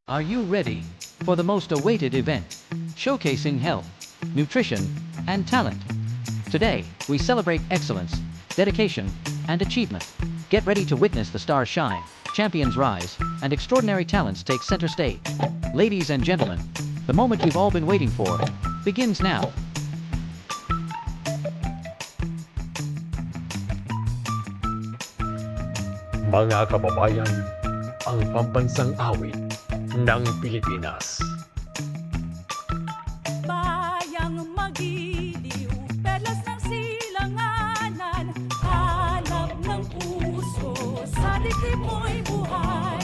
Are you ready for the most awaited event, showcasing health, nutrition, and talent? Today, we celebrate excellence, dedication, and achievement. Get ready to witness the stars shine, champions rise, and extraordinary talents take center stage. Ladies and gentlemen, the moment you've all been waiting for begins now. Mga kababayan, ang pambansang awit ng Pilipinas. Bayang magiliw, perlas ng silanganan, halap ng puso, sa dibdib mo'y buhay.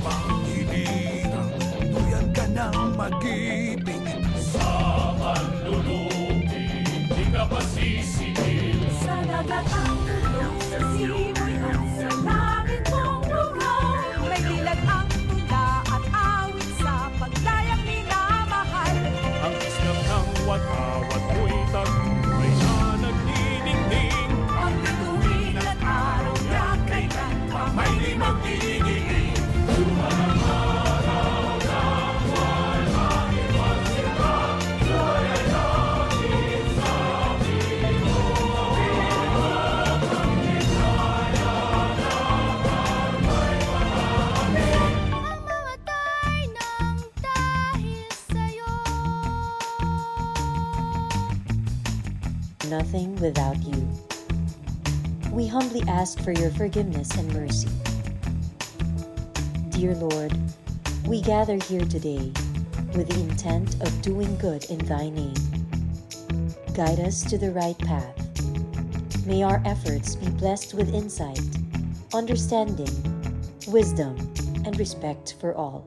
Pangilinan, tuyan ka ng mag-ibig. Sa manlulubi, di ka masisingil. Sa dagat ang tulong, sa simoy at sa langit mong lugaw. May dilag ang tula at awit sa paglayang minamahal. Ang islap ng wat-awat mo'y tagumpay na nagdidingding. Ang bituin at araw na kailan pa May di magiging. Mamatay ng dahil sa'yo. Nothing without you. We humbly ask for your forgiveness and mercy. Dear Lord, we gather here today with the intent of doing good in Thy name. Guide us to the right path. May our efforts be blessed with insight, understanding, wisdom, and respect for all.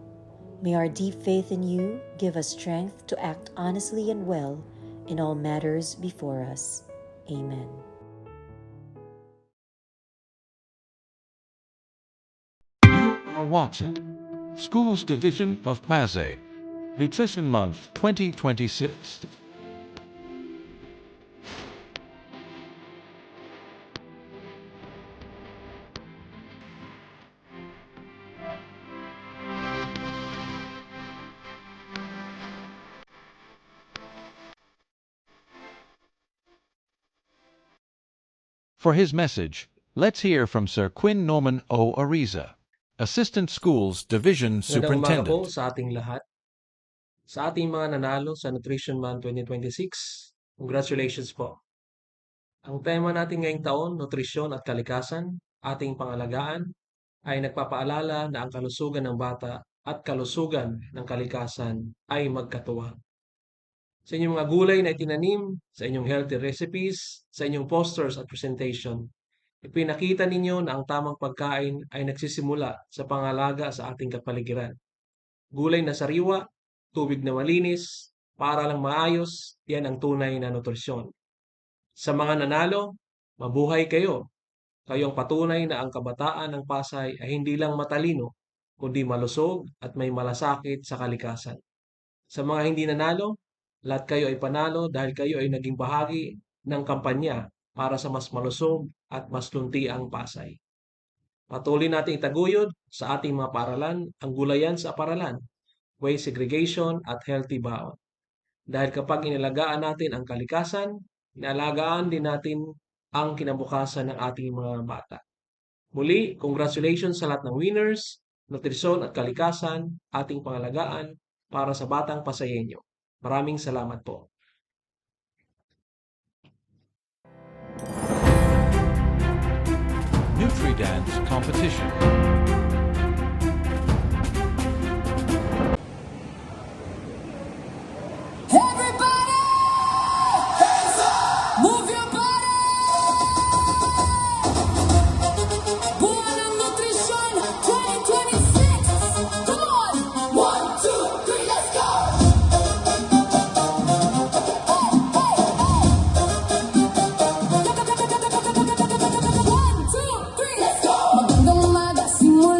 May our deep faith in you give us strength to act honestly and well in all matters before us. Amen. Are watching Schools Division of Pasay Nutrition Month 2026. For his message, let's hear from Sir Quinn Norman O. Ariza, Assistant Schools Division Magandang umaga po Superintendent. sa ating lahat. Sa ating mga nanalo sa Nutrition Month 2026, congratulations po. Ang tema natin ngayong taon, nutrisyon at kalikasan, ating pangalagaan, ay nagpapaalala na ang kalusugan ng bata at kalusugan ng kalikasan ay magkatuwang. Sa inyong mga gulay na itinanim, sa inyong healthy recipes, sa inyong posters at presentation, ipinakita ninyo na ang tamang pagkain ay nagsisimula sa pangalaga sa ating kapaligiran. Gulay na sariwa, tubig na malinis, para lang maayos, yan ang tunay na nutrisyon. Sa mga nanalo, mabuhay kayo. Kayong patunay na ang kabataan ng Pasay ay hindi lang matalino, kundi malusog at may malasakit sa kalikasan. Sa mga hindi nanalo, lahat kayo ay panalo dahil kayo ay naging bahagi ng kampanya para sa mas malusog at mas luntiang Pasay. Patuloy nating itaguyod sa ating mga paaralan ang gulayan sa paaralan, waste segregation at healthy baon. Dahil kapag inalagaan natin ang kalikasan, inalagaan din natin ang kinabukasan ng ating mga bata. Muli, congratulations sa lahat ng winners, nutrisyon at kalikasan, ating pangalagaan para sa batang Pasayenyo. Maraming salamat po. Nutri-Dance Competition. Everybody, hands up, move your body. Buwan ng Nutrisyon 2026. Come on, 1, 2, 3, let's go. Hey, hey, hey. 1, 2, 3, let's go. Magandang umaga, simula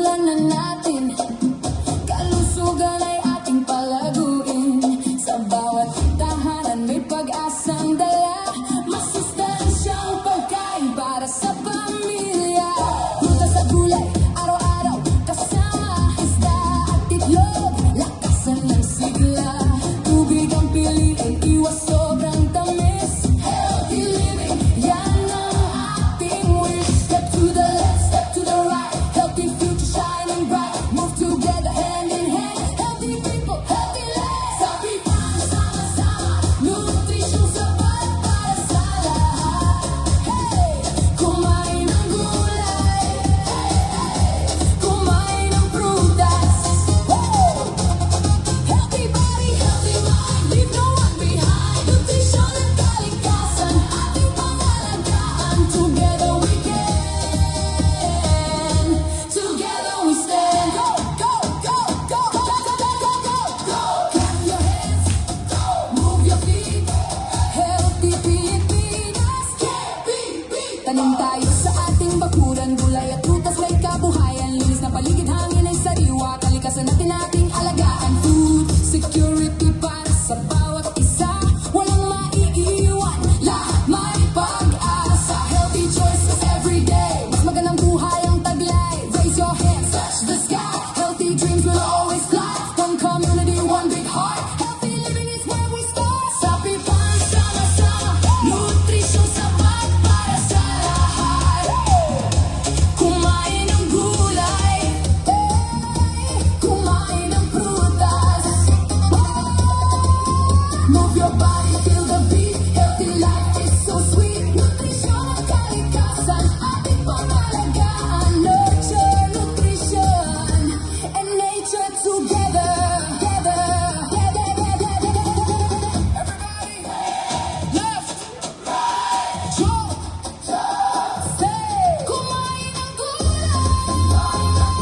itlog, lakasan ng sigla. Tubig ang piliin, iwas sobrang tamis. Healthy living, yan ang ating wish. Step to the left, step to the right. Healthy future shining bright. Move together hand in hand. Healthy people, healthy lives. Sabi pa sama-sama, nutrition sapat para sa lahat. Hey, kumain ng gulay. Kumain ng prutas. Healthy body, healthy mind. Leave no one behind. Nutrition at kalikasan, ating pangalagaan. Together we can. Together we stand. Go, go, go, go, go, go, go, go, go, go. Clap your hands. Move your feet. Healthy Pilipinas can't be beat. Tanim tayo sa ating bakuran, gulay at prutas may kabuhayan. Linis na paligid, hangin ay sariwa. Kalikasan natin ating alagaan. Food security para sa bawat isa. Walang maiiwan, lahat may pag-asa. Healthy choices every day. Mas magandang buhay ang taglay. Raise your hands, touch the sky. Healthy dreams will always fly. One community, one big heart. Healthy living is where we start. Sabi pa sama-sama, nutrition sapat para sa lahat. Kumain ng gulay, kumain ng prutas. Move your body, feel the beat. Healthy life is so sweet. Nutrition at kalikasan, ating pangalagaan. Nurture, nutrition, and nature together. Everybody, left, right, jump, say. Kumain ng gulay, kumain ng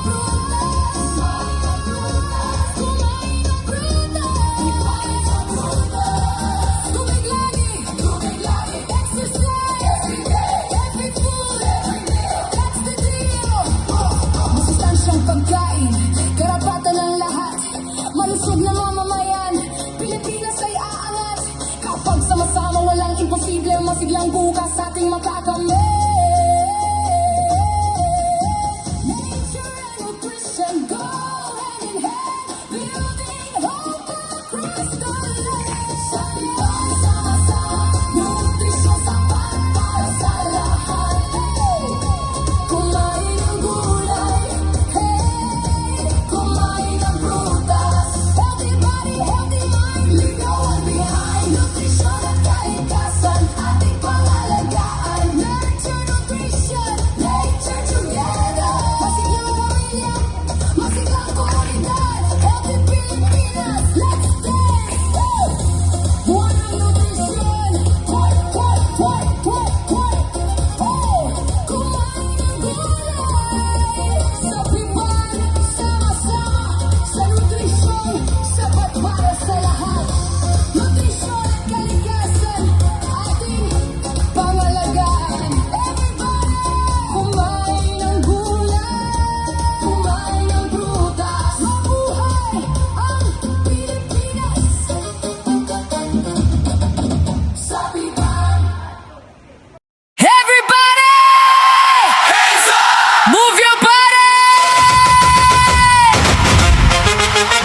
prutas. Tubig lagi, exercise every day, every food, every meal, that's the deal. Masustansyang pagkain, karapatan ng lahat. Malusog na mamamayan, Pilipinas ay aangat. Kapag sama-sama walang imposible, masiglang bukas ating makakamit. Nature and nutrition go hand in hand, building hope across the land. Sama-sama, nutrition sapat para sa lahat. Hey, kumain ng gulay. Hey, kumain ng prutas. Healthy body, healthy mind. Leave no one behind. Nutrition at kalikasan, ating pangalagaan. Nurture, nutrition, nature together. Masiglang pamilya, masiglang komunidad. Healthy Pilipinas, let's dance. Woo! Buwan ng nutrisyon. What? Oh, kumain ng gulay. Sabihan, sama-sama. Sa nutrisyon, sapat para sa lahat. Nutrisyon at kalikasan, ating pangalagaan. Everybody, kumain ng gulay. Kumain ng prutas. Mabuhay ang Pilipinas. Sabihan. Everybody! Hands up! Move your body!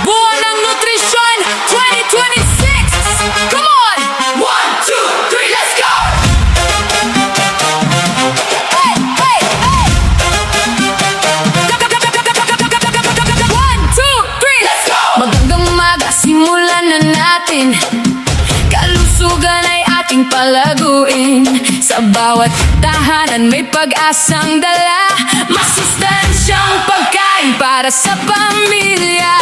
Buwan ng Nutrisyon 2026! Come on! 1, 2, 3, let's go! Hey, hey, hey! 1, 2, 3, let's go! Magandang umaga, simulan na natin. Kalusugan ay ating palaguin. Sa bawat tahanan may pag-asang dala. Masustansyang pagkain para sa pamilya.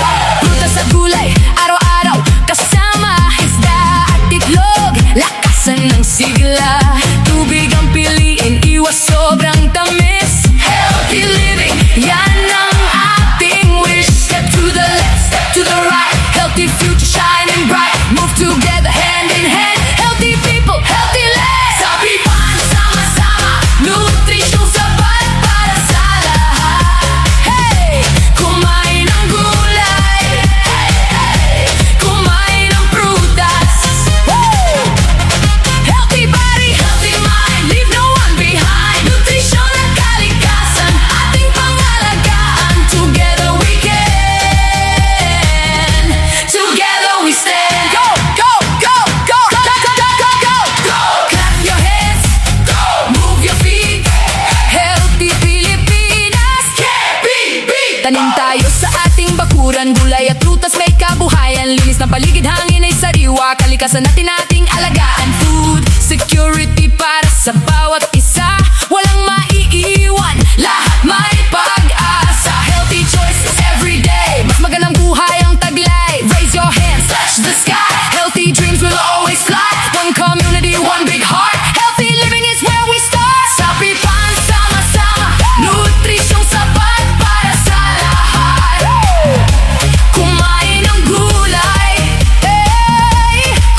Prutas at gulay, araw-araw kasama isda at itlog. Lakasan ng sigla. Tubig ang piliin, iwas sobrang tamis. Healthy living, yan ang ating wish. Step to the left, step to the right. Healthy future shining bright. Move together hand in hand. Healthy people, healthy lives. Sabi pa sama-sama, nutrition sapat para sa lahat. Hey, kumain ng gulay. Hey, hey, kumain ng prutas. Woo! Healthy body, Magtanim tayo sa ating bakuran, gulay at prutas may kabuhayan. Linis ng paligid, hangin ay sariwa, kalikasan natin ating alagaan. Food security para sa bawat isa, walang maiiwan, lahat may pag-asa. Healthy choices every day, mas magandang buhay ang taglay. Raise your hands, touch the sky, healthy dreams will always fly. One community, one big heart, healthy living is where we start. Sa Pipan, sama-sama, nutrisyong sapat para sa lahat. Kumain ng gulay,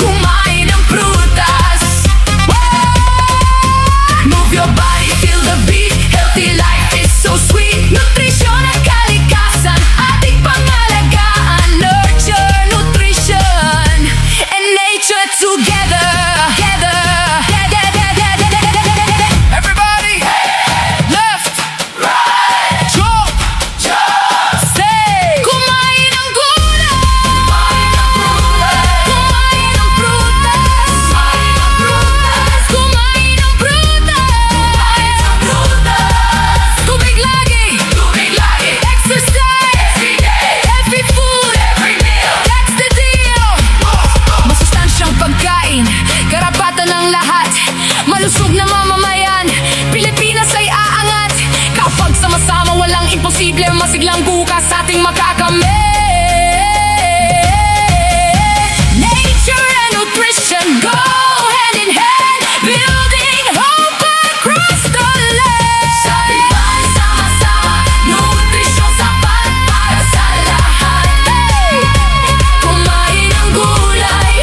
kumain ng prutas. Move your body, feel the beat, healthy life is so sweet. Nutrisyon at kalikasan, ating pangalagaan. Nurture, nutrition, and nature together. Everybody, left, right, jump, stay. Kumain ng gulay, kumain ng prutas, kumain ng prutas. Tubig lagi, exercise every day, healthy food every meal. That's the deal. Masustansyang pagkain, karapatan ng lahat. Malusog na mamamayan, Pilipinas ay aangat. Kapag sama-sama, walang imposible. Masiglang bukas ating makakamit. Nature and nutrition go hand in hand, building hope across the land. Sa Pipan, sama-sama, nutrisyon sapat para sa lahat. Kumain ng gulay,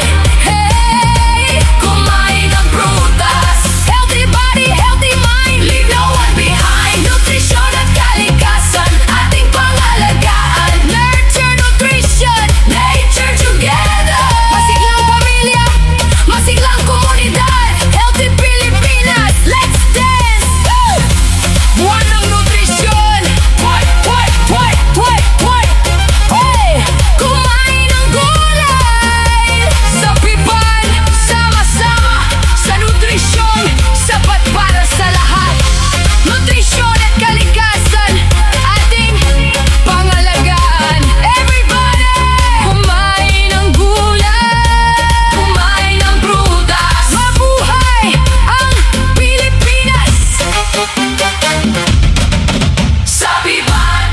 kumain ng prutas. Healthy body, healthy mind, leave no one behind. Nutrisyon at kalikasan, ating pangalagaan. Nurture, nutrition, nature together. Masiglang pamilya, masiglang komunidad, healthy Pilipinas, let's dance! Buwan ng nutrisyon, hey! Kumain ng gulay. Sa Pipan, sama-sama, sa nutrisyon, sapat para sa lahat. Nutrisyon at kalikasan, ating pangalagaan. Everybody! Kumain ng gulay, kumain ng prutas. Mabuhay ang Pilipinas! Sa Pipan!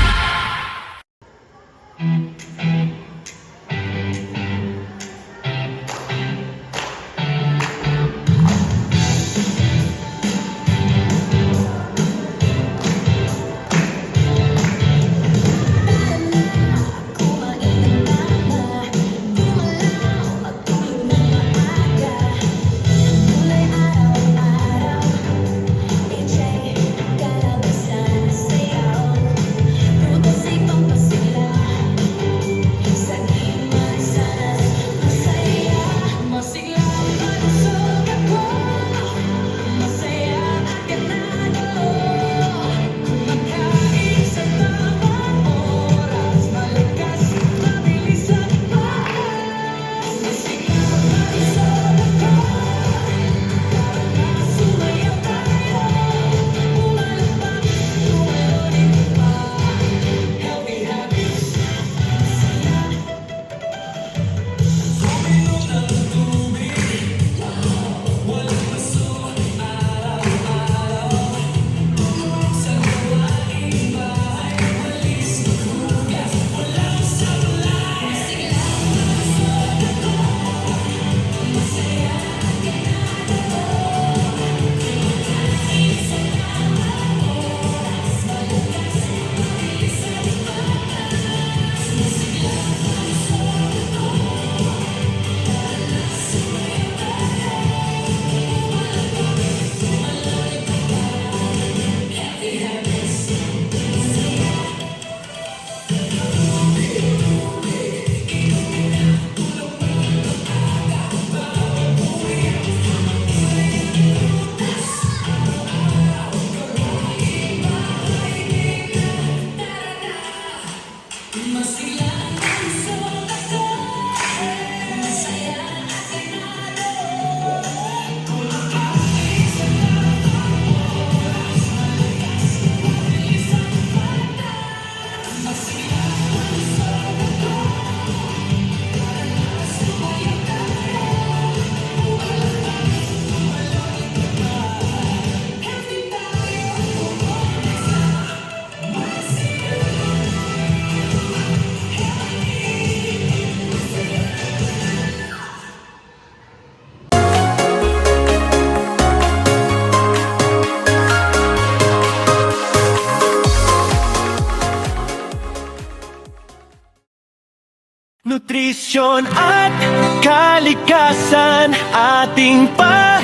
Nutrisyon at kalikasan ating pangalagaan.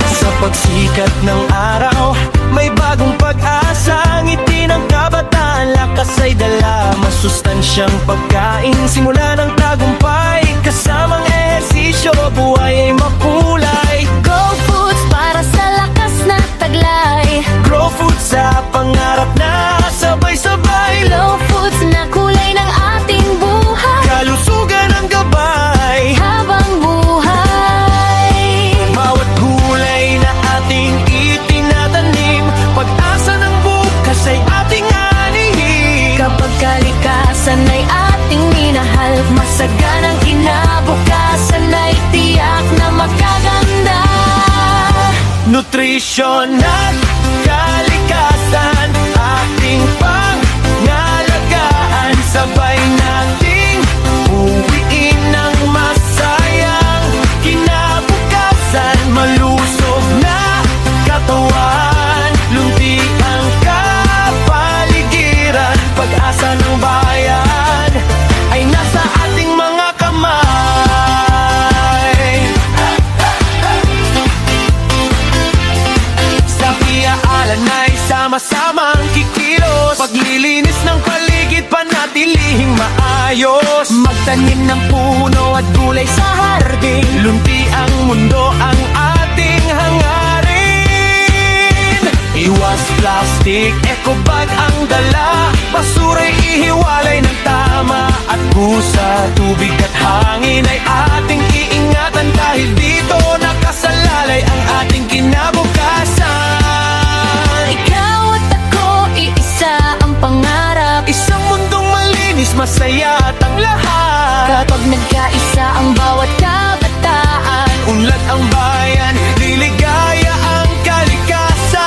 Sa pagsikat ng araw, may bagong pag-asa. Ngiti ng kabataan, lakas ay dala. Masustansyang pagkain, simula ng tagumpay. Kasamang ehersisyo, buhay ay makulay. Go Foods para sa lakas na taglay. Grow food sa pangarap na sabay-sabay. Low Foods na kulay ng ating buhay. Kalusugan ang gabay. Habang buhay. Bawat gulay na ating itinatanim, pag-asa ng bukas ay ating anihin. Kapag kalikasan ay ating minahal, masaganang kinabukasan ay tiyak na magaganda. Nutrisyon at kalikasan ating pangalagaan. Sabay nating uwiin ng masayang kinabukasan. Malusog na katawan, lunti ang kapaligiran. Pag-asa ng bayan ay nasa ating mga kamay. Sa piaalan ay sama-samang kikilos. Paglilinis ng paligid, panatilihing maayos. Magtanim ng puno at gulay sa hardin. Lunti ang mundo ang ating hangarin. Iwas plastic, eco bag ang dala. Basura'y ihiwalay ng tama at busa. Tubig at hangin ay ating iingatan. Dahil dito nakasalalay ang ating kinabukasan. Ikaw at ako, iisa ang pangarap. Isang mundong malinis, masaya at ang lahat. Kapag nagkaisa ang bawat kabataan, Unlad ang bayan, liligaya ang kalikasan.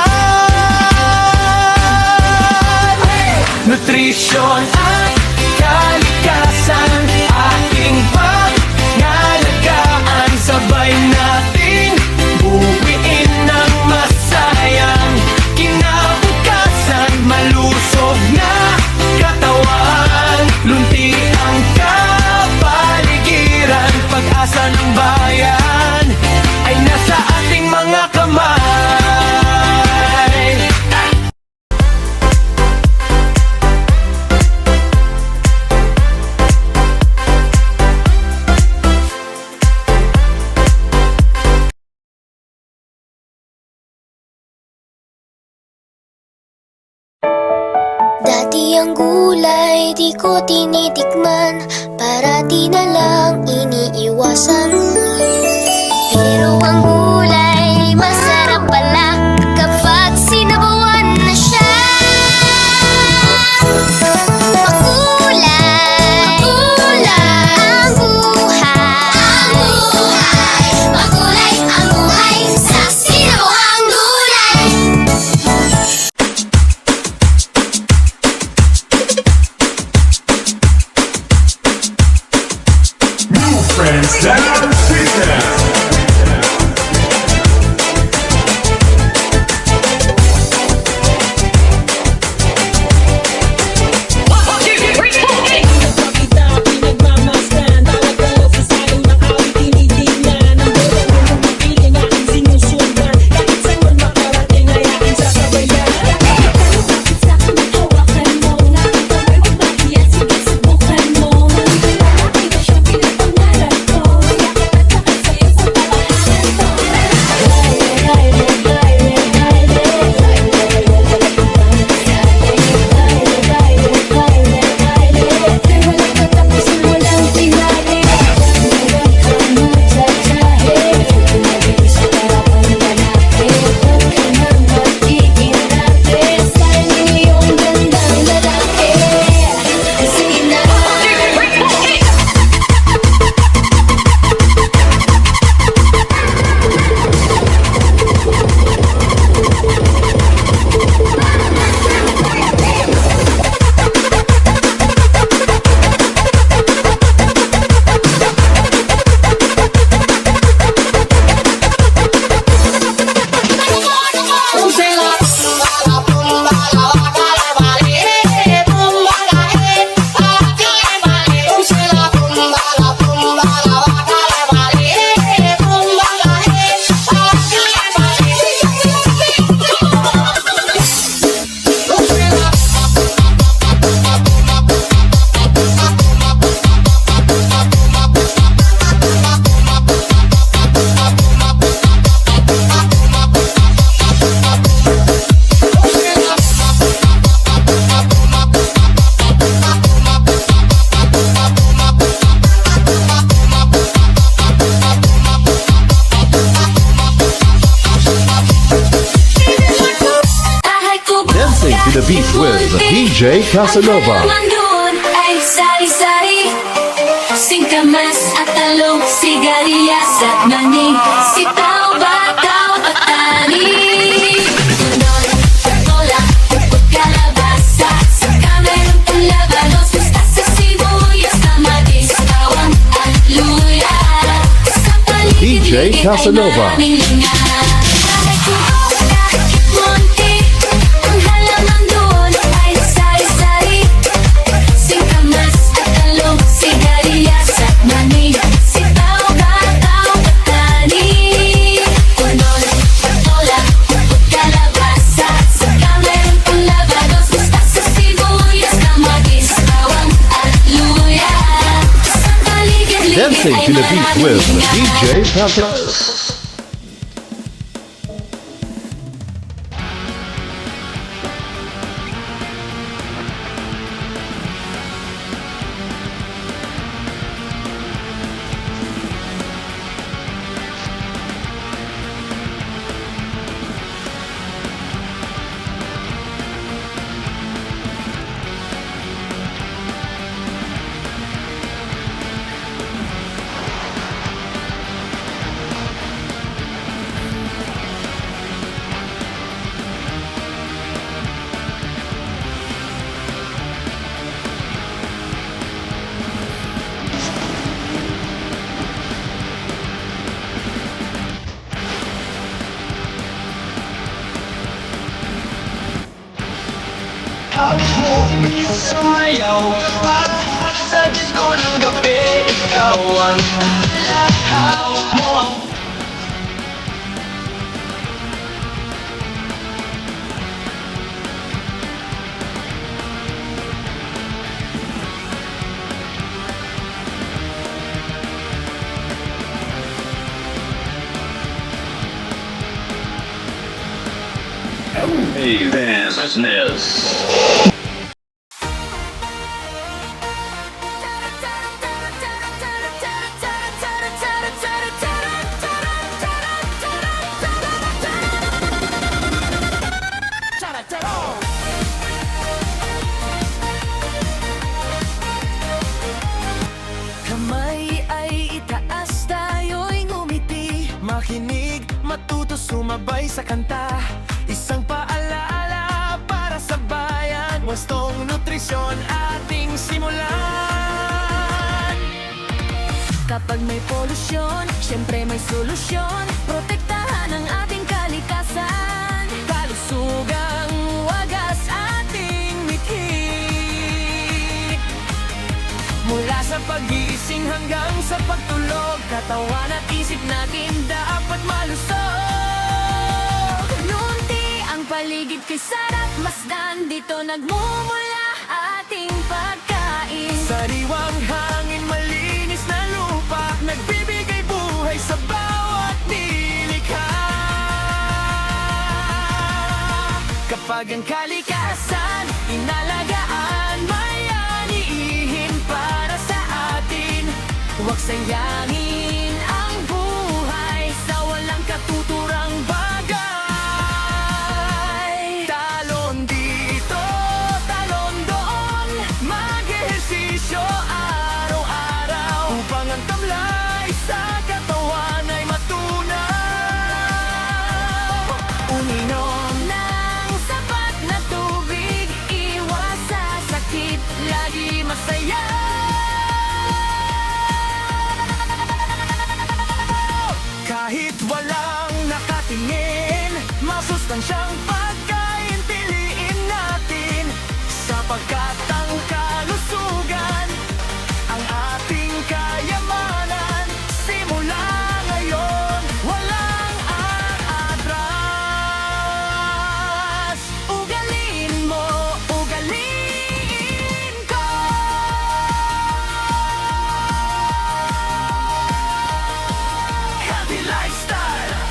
Nutrisyon at kalikasan ating pangalagaan. Sabay natin buwiin ng masayang kinabukasan. Malusog na katawan, lunti ang kapaligiran. Pag-asa ng bayan ay nasa ating mga kamay. Dati ang gulay di ko tinitikman, parati na lang iniiwasan. Pero ang gulay masarap pala kapag sinabawan na siya. Makulay, makulay ang buhay. Makulay ang buhay sa sinabawang gulay. New friends that are season. beat with DJ Casanova. Ang halaman doon ay sari-sari, singkamas at talong, sigarilyas at mani, sitaw, bataw at tani. Tundol, patola, pupot, kalabasa, saka meron pang labanos, mustasa, sibuyas, kamatis, bawang at luya. Sa paligid DJ Casanova. maraming linga. Kahit tubo, kahit munti, ang halaman doon ay sari-sari, singkamas at talong, sigarilyas at mani, sitaw, bataw at tani. Tundol, patola, pupot, kalabasa, saka meron pang labanos, mustasa, sibuyas, kamatis, bawang at luya. Sa paligid-ligid Dancing ay to the beat maraming with linga. DJ Casanova. Sayaw at sa disco ng gabi, ikaw ang lahaw mo. Hey, business. Kamay ay itaas, tayo'y ngumiti, makinig, matuto, sumabay sa kanta. Isang paalala para sa bayan, wastong nutrisyon ating simulan. Kapag may polusyon, syempre may solusyon. Protektahan ang ating kalikasan, Kalusugang wagas ating mithi. Mula sa pag-iising hanggang sa pagtulog, katawan at isip natin dapat malusog. Lunti ang paligid kay sarap, masdan dito nagmumula ating pagkain. Sariwang hangin, malinis na lupa, nagbibigay buhay sa bawat nilikha. Kapag ang kalikasan inalagaan, may anihin para sa atin. Huwag sayangin ang buhay sa walang katuturang bagay. Talon dito, talon doon, mag-ehersisyo araw-araw upang ang tamlay sa katawan ay matunaw. Uminom Nang sapat na tubig, iwas sa sakit, lagi masaya. kahit walang nakatingin, masustansyang pagkain piliin natin, sapagkat ang kalusugan ang ating kayamanan. Simula ngayon, walang aatras. Ugalin mo, ugaliin ko. Healthy lifestyle.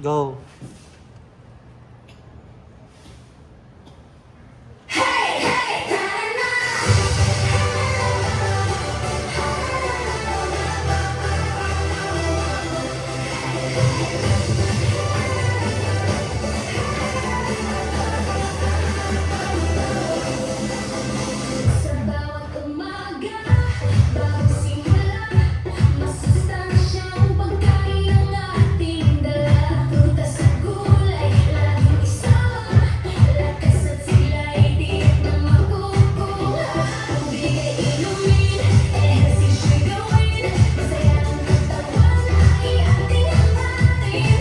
Go. Sa bawat umaga, bago simula, masustansyang pagkain ang ating dala. Prutas at gulay, laging isama, lakas at sila'y tiyak na makukuha. Tubig ay inumin, ehersisyo'y gawin, masaya ang katawan ay ating hangarin.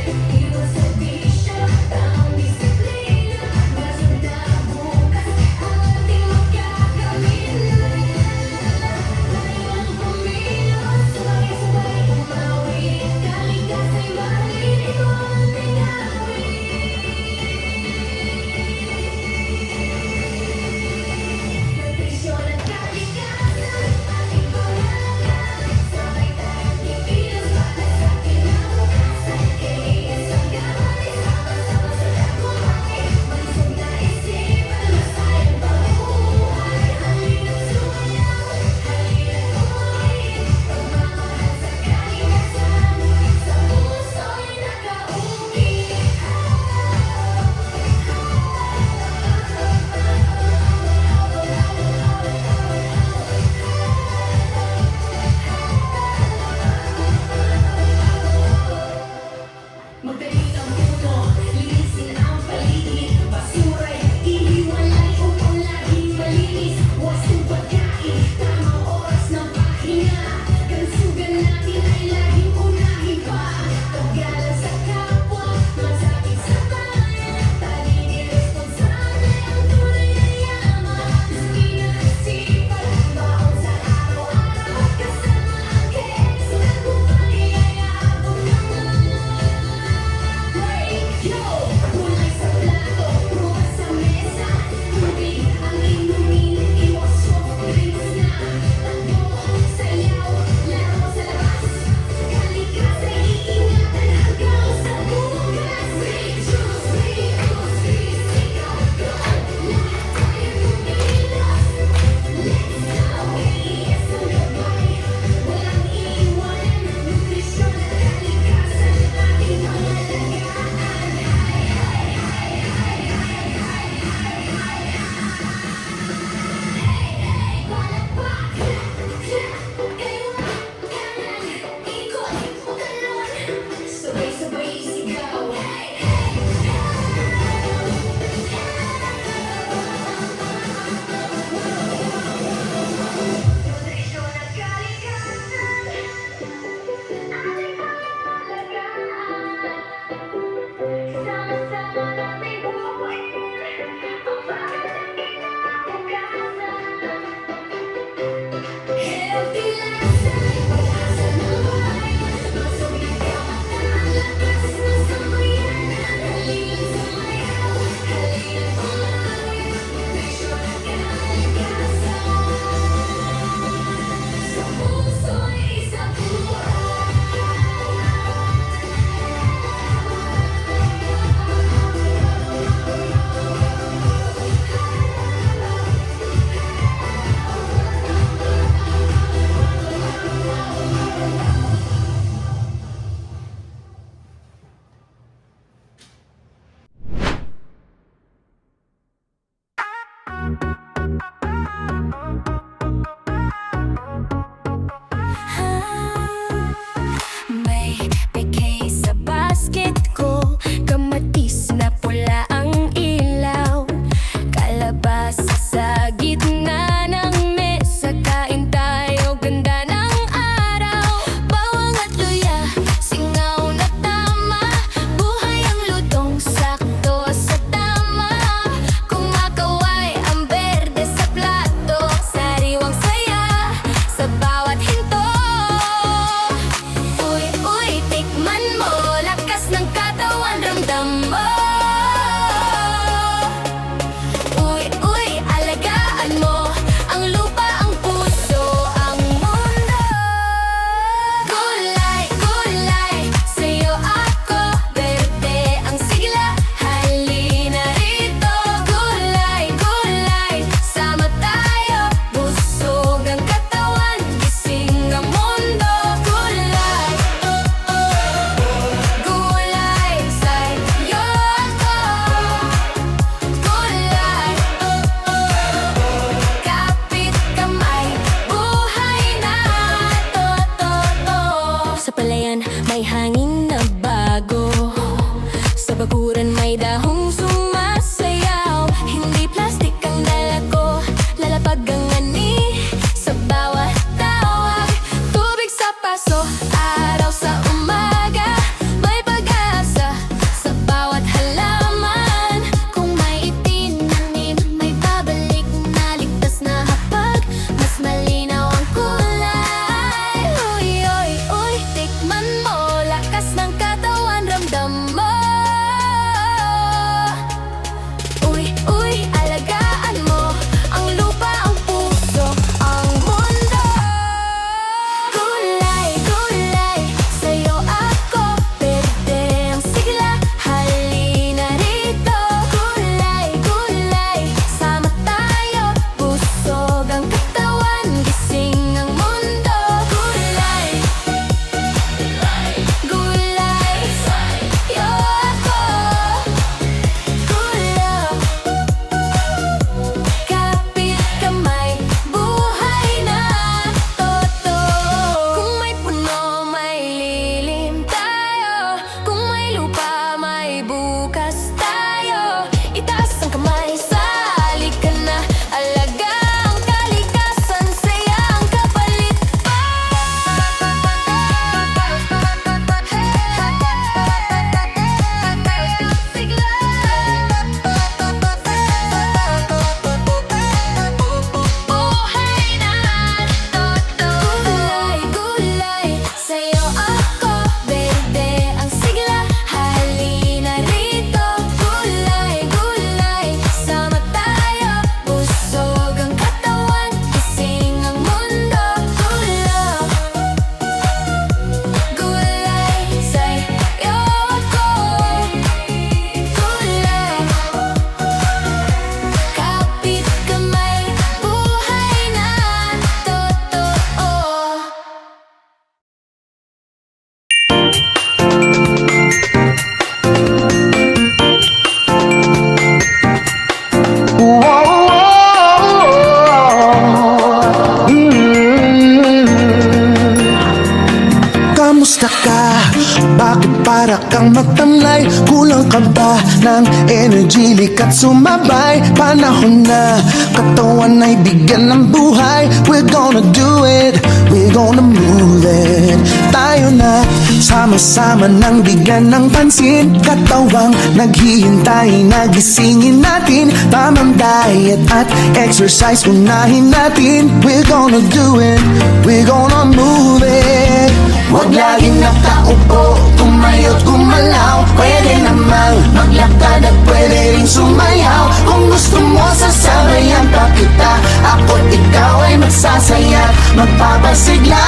para kang magtamlay. Kulang ka ba ng energy? Likat sumabay, panahon na katawan ay bigyan ng buhay. We're gonna do it, we're gonna move it. Tayo na, sama-sama nang bigyan ng pansin. Katawang naghihintay, nagisingin natin. Tamang diet at exercise, unahin natin. We're gonna do it, we're gonna move it. Huwag laging nakaupo, tumayo't gumalaw. Pwede namang maglakad at pwede rin sumayaw. Kung gusto mo sasabayan pa kita, ako't ikaw ay magsasaya, magpapasigla.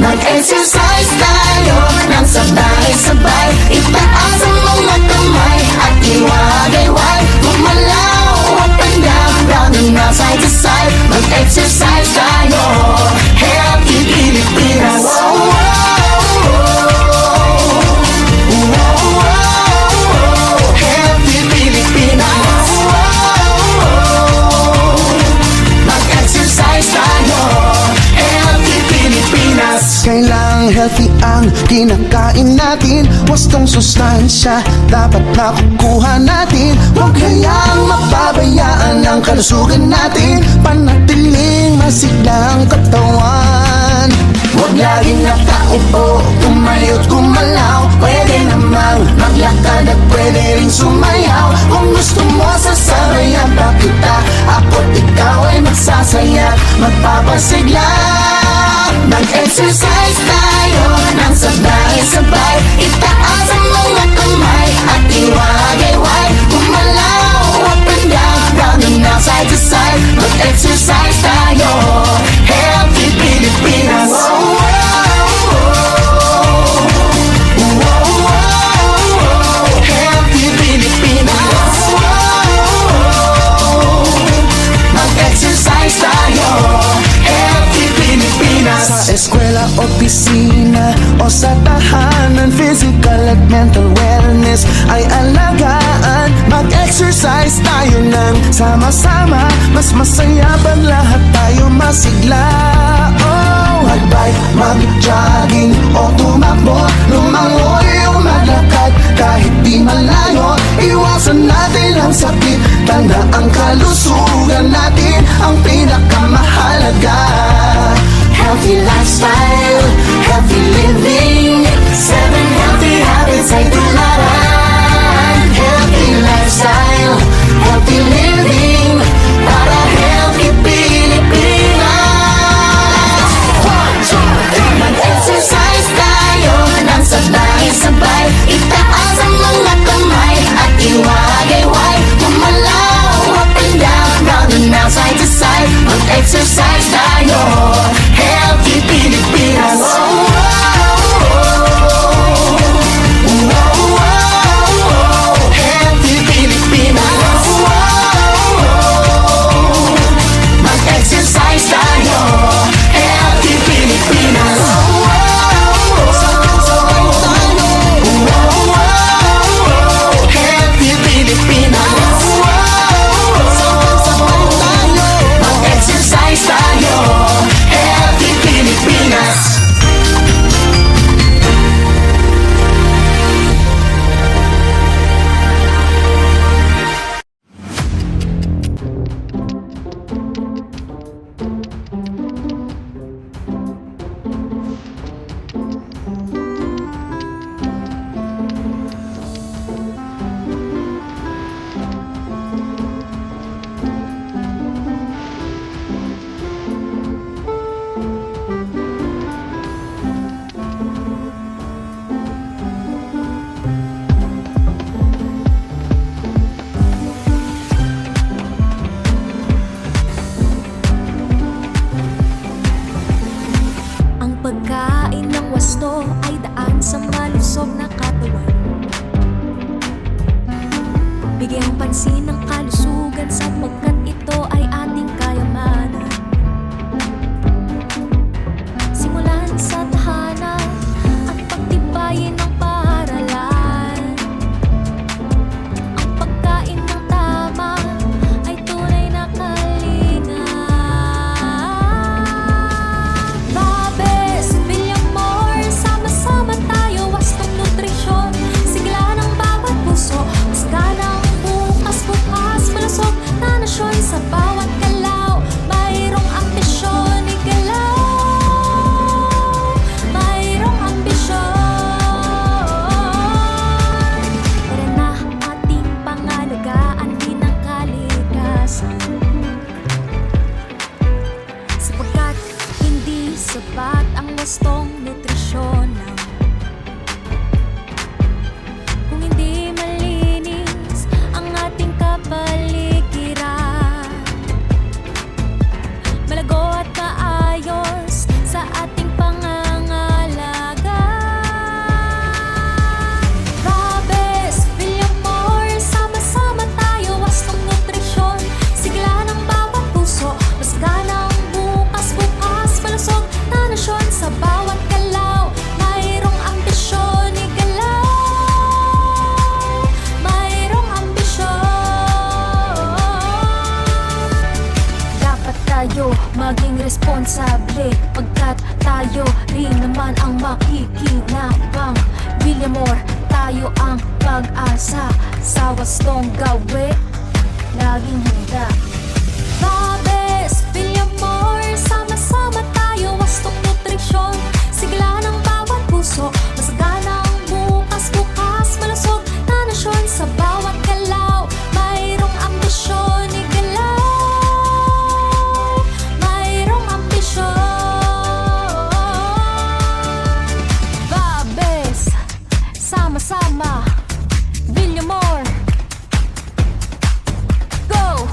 Mag-exercise tayo nang sabay-sabay. Itaas ang mga kamay at iwagayway. Gumalaw up and down, round and round, side to side. Mag-exercise tayo, healthy Pilipinas. Healthy Pilipinas. Mag-exercise tayo, healthy Pilipinas. Kailangang healthy ang kinakain natin. Wastong sustansya dapat nakukuha natin. Huwag hayaang mapabayaan ang kalusugan natin. Panatiling masigla ang katawan. Huwag laging nakaupo, tumayo't gumalaw. Pwede namang maglakad at pwede rin sumayaw. Kung gusto mo sasabayan pa kita, ako't ikaw ay magsasaya, magpapasigla. Mag-exercise tayo nang sabay-sabay. Itaas ang mga kamay at iwagayway. Gumalaw up and down, round and round, side to side. Mag-exercise tayo, healthy Pilipinas. Healthy Pilipinas. Mag-exercise tayo, healthy Pilipinas. Sa eskwela, opisina o sa tahanan, physical at mental wellness ay alagaan. Mag-exercise tayo nang sama-sama, mas masaya pag lahat tayo masigla. Oh, mag-bike, mag-jogging o tumakbo, lumangoy o maglakad kahit di malayo. Iwasan natin ang sakit, tanda ang kalusugan natin ang pinakamahalaga. Healthy lifestyle, healthy living, 7 healthy habits ay tularan. Healthy lifestyle, healthy living, para healthy Pilipinas. Mag-exercise tayo nang sabay-sabay. Itaas ang mga kamay at iwagayway. Gumalaw up and down, round and round, side to side. Mag-exercise tayo, healthy Pilipinas. Healthy Pilipinas. Mag-exercise tayo, healthy Pilipinas. Healthy Pilipinas. Mag-exercise tayo, healthy Pilipinas. Ang pagkain ng wasto ay daan sa malusog na katawan. Bigyang pansin ng kalusugan sapagkat ito ay ating kayamanan. Simulan sa tahanan at pagtibayin ng paaralan. Ang pagkain ng tama ay tunay na kalinga. Babes, Villamor, sama-sama tayo, wastong pag-asa sa wastong gawi, laging handa. Babes, Villamor, sama-sama tayo, wastong nutrisyon, sigla ng bawat puso, masagana ang bukas-bukas, malusog na nasyon sa bawat galaw, mayroong ambisyon, igalaw, mayroong ambisyon. Babes, sama-sama, Villamor, go!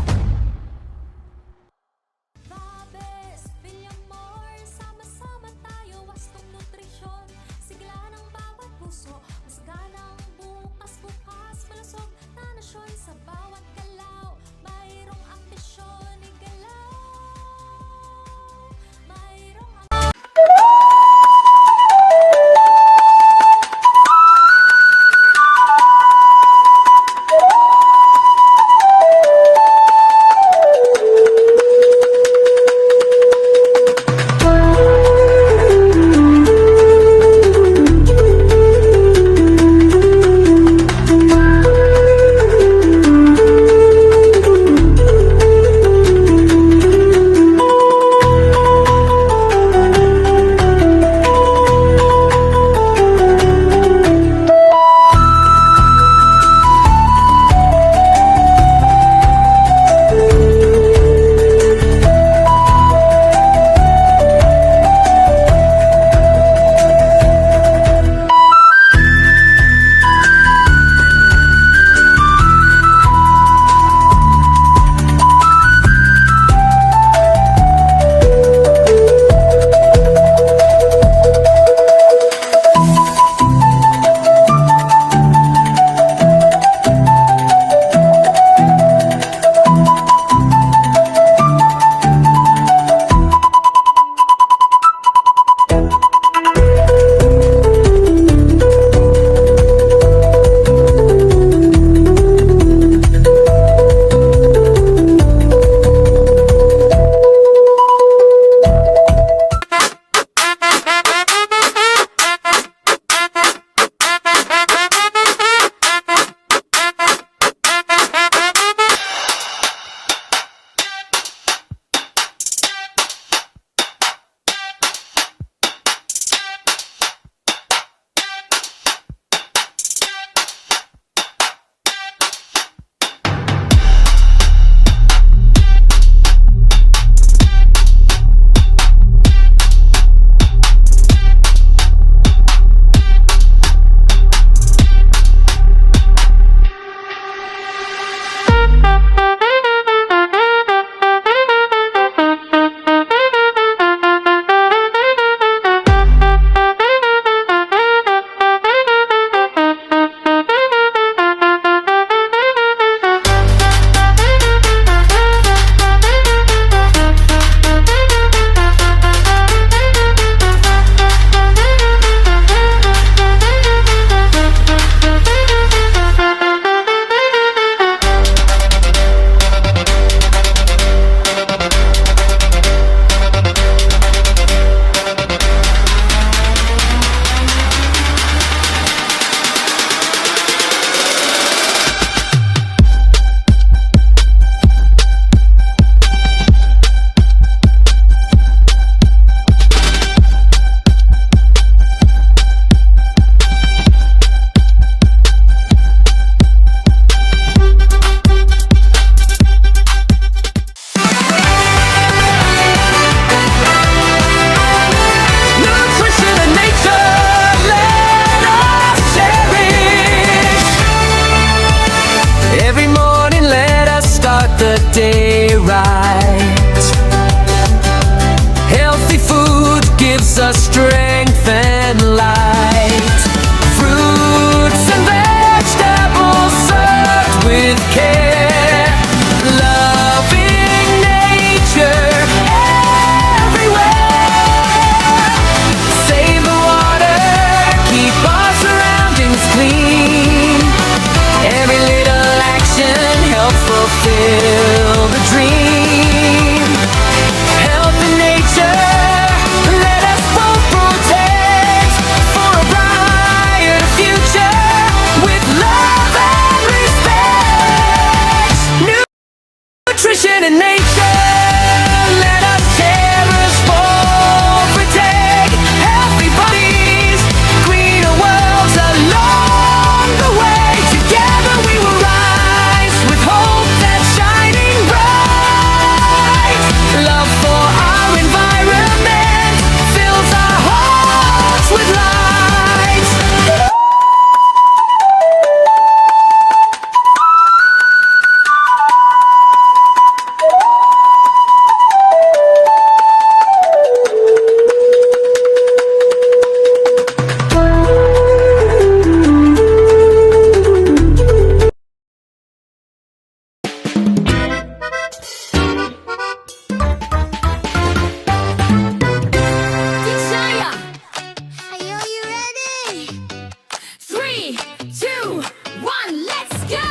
3, 2, 1, let's go!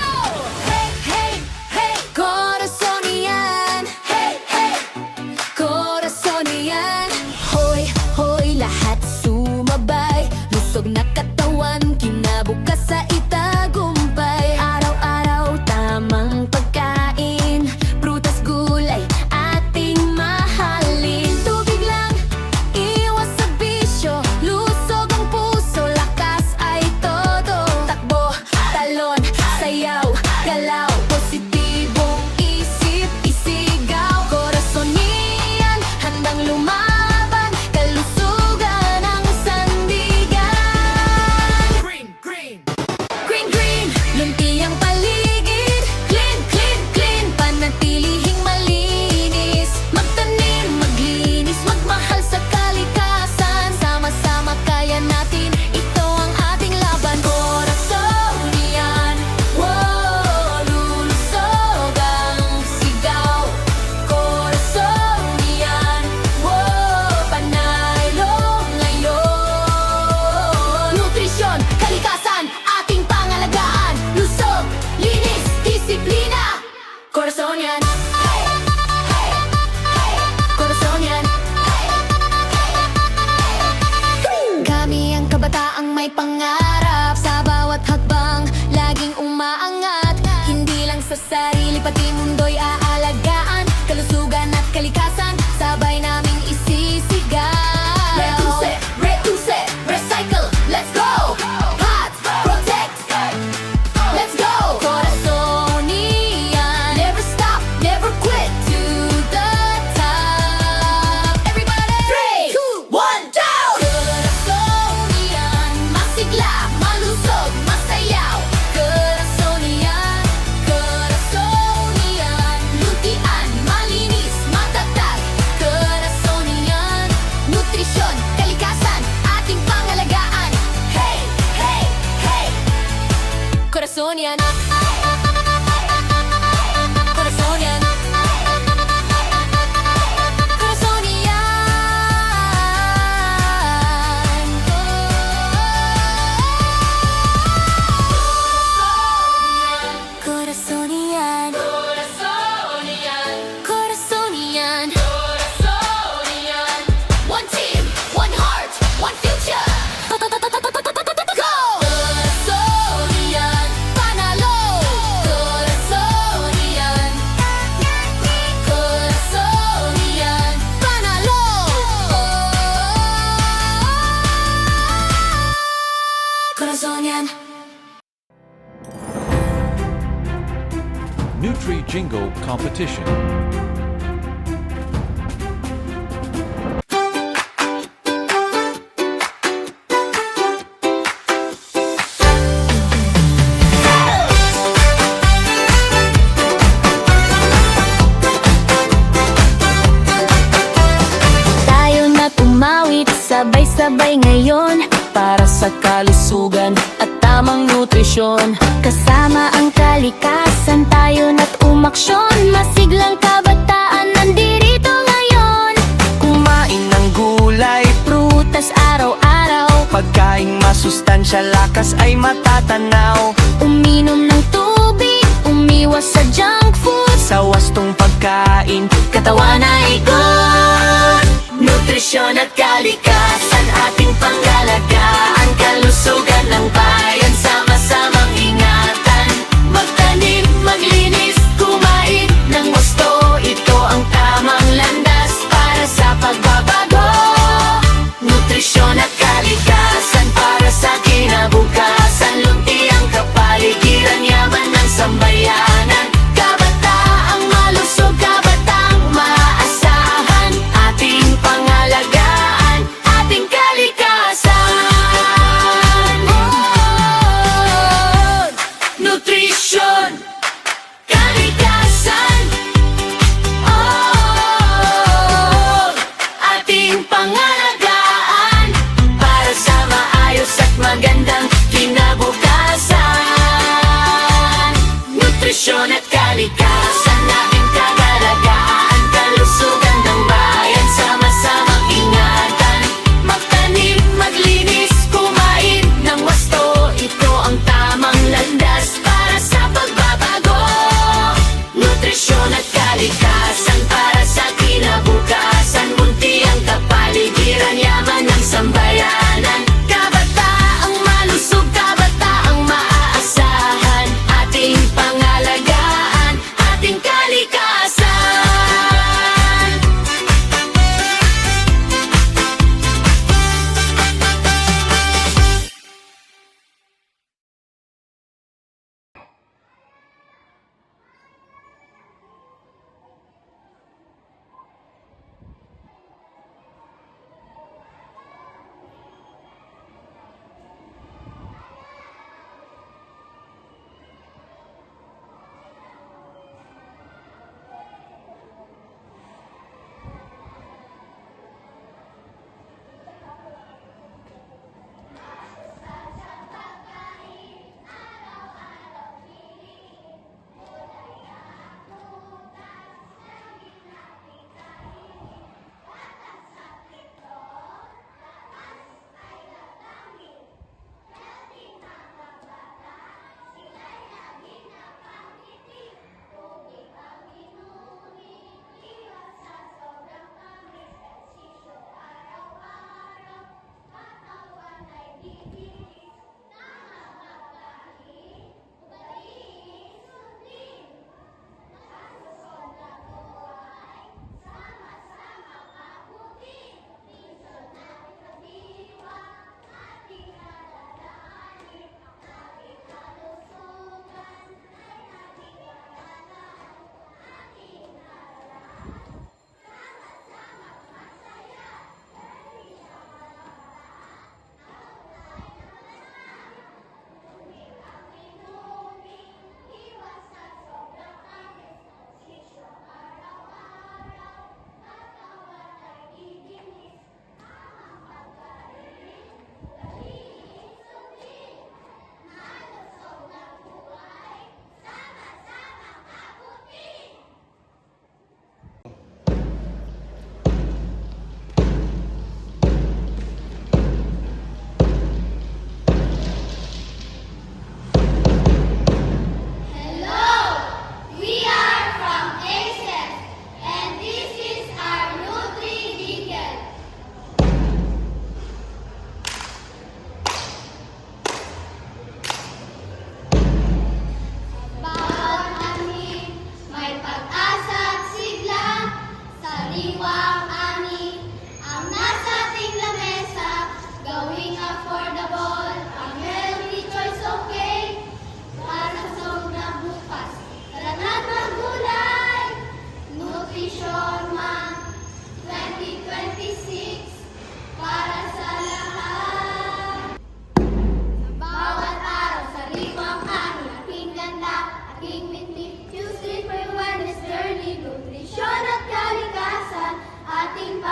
Hey, hey, hey, corazon yan. Hey, hey, corazon yan. Hoy, hoy, lahat sumabay. Lusog na katawan, kinabukas sa itagumpay. Araw-araw tamang pagkain, prutas, gulay, ating mahalin. Tubig lang, iwas sa bisyo, lusog ang puso, lakas ay todo. Takbo, talon, sayaw, galaw, positibong isip, isigaw. Corazon yan, handang lumaban, kalusugan ang sandigan. Green, green, green, green, lumpiyang paligid. Clean, clean, clean, panatilihing malinis. Magtanim, maglinis, magmahal sa kalikasan. Sama-sama kaya natin, ito ang ating laban. Corazon yan, wow, lulusog ang sigaw. Corazon yan, wow, panalo ngayon. Nutrisyon, kalikasan, ating pangalagaan. Lusog, linis, disiplina. Corazon yan. Hey, hey, hey. Corazon yan. Kami ang kabataang may pangarap. Sa bawat hakbang, laging umaangat. Hindi lang sa sarili, pati mundo'y aalagaan. Kalusugan at kalikasan, sabay naming isisigaw. Reduce, recycle, let's go! Pot, protect, let's go! Corazon yan. Never stop, never quit, to the top. Everybody! 3, 2, 1, down! Corazon yan. Masigla, malusog, masayaw. Corazon yan. Corazon yan. Lutian, malinis, matatag. Corazon yan. Nutrisyon, kalikasan, ating pangalagaan. Hey, hey, hey. Corazon yan. Corazon yan. Corazon yan. Corazon yan. Corazon yan. Corazon yan. Corazon yan. One team, one heart, one future. Go! Corazon yan. Panalo. Corazon yan. Corazon yan. Panalo. Corazon yan. Nutri Jingle Competition. Tayo na tumawid, sabay-sabay ngayon, para sa kalusugan at tamang nutrisyon. Kasama ang kalikasan, tayo na't umaksyon. Masiglang kabataan, nandirito ngayon. Kumain ng gulay, Prutas araw-araw, pagkaing masustansya, lakas ay matatanaw. uminom ng tubig, umiwas sa junk food. Sa wastong pagkain, katawan ay good. Nutrisyon at kalikasan, ating pangalagaan. Kalusugan ng bayan, sama-samang ingatan. Magtanim, maglinis, kumain ng gusto. Ito ang tamang landas para sa pagbabago. Nutrisyon at kalikasan, para sa kinabukasan. Luntiang kapaligiran, yaman ng sambayanan. Kabataang malusog, kabataang maasahan. Ating pangalagaan, ating kalikasan.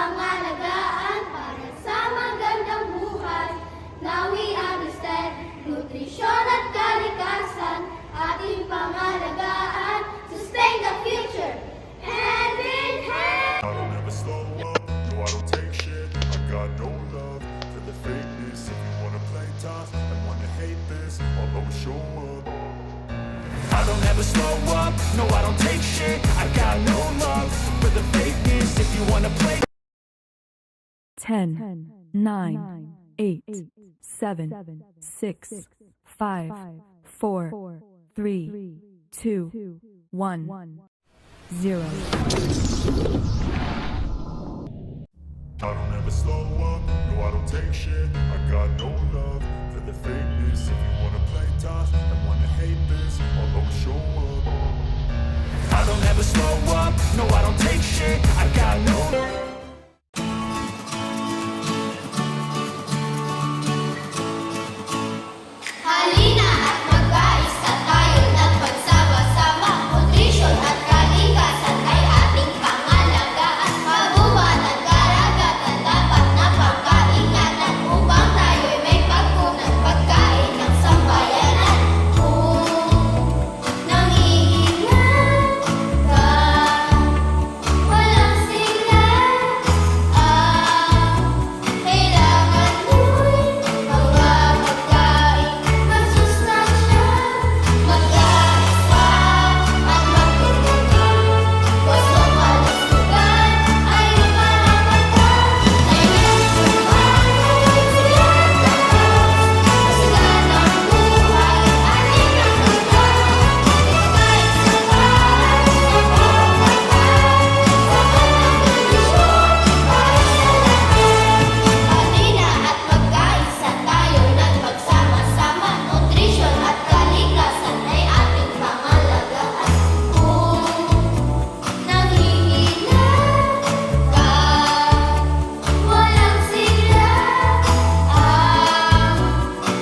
pangalagaan para sa magandang buhay. Now we understand, nutrisyon at kalikasan, ating pangalagaan, sustain the future, hand in hand. I don't ever slow up, no I don't take shit. I got no love for the fakeness. If you wanna play tough and wanna hate this, I'll always show up. I don't ever slow up, no I don't take shit. I got no love for the fakeness. If you wanna play 10, 9, 8, 7, 6, 5, 4, 3, 2, 1, 0. I don't ever slow up, no I don't take shit. I got no love for the fakeness. If you wanna play tough and wanna hate this, I'll always show up. I don't ever slow up, no I don't take shit. I got no Halina at magkaisa tayo ng pagsama-sama. Nutrisyon at kalikasan ay ating pangalagaan. Kabuuan at karagatan dapat na pangkaingatan upang tayo'y may pagkunan pagkain ng sambayanan. Nangihingan ka, walang sigla. Kailangan mo'y mga pagkain masustansya, magkaisa at magtutulungan. Gusto malusugan ay karapatan. Ngayon buhay sila takas, masiganang buhay ating nakagay. Ipagkaisa tayo ng pagkakas, halina at magkaisa tayo ng pagsama-sama. Nutrisyon at kalikasan ay ating pangalagaan. Kung nanghihina ka, walang sigla.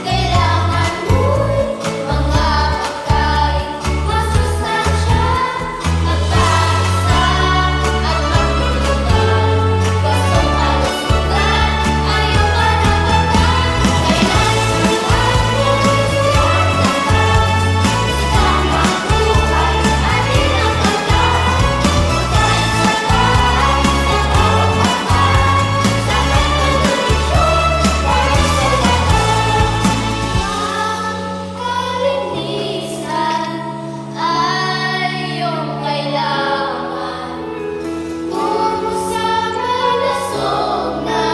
Kailangan mo'y mga pagkain masustansya, magkaisa at magtutulungan. Gusto malusugan ay iyong karapatan. Kailangan buhay sila takas, masigandang buhay ating nakagay. Magkaisa tayo ng pagkakas, sapat na nutrisyon para sa lahat. Kalinisan ay iyong kailangan tungo sa malusog na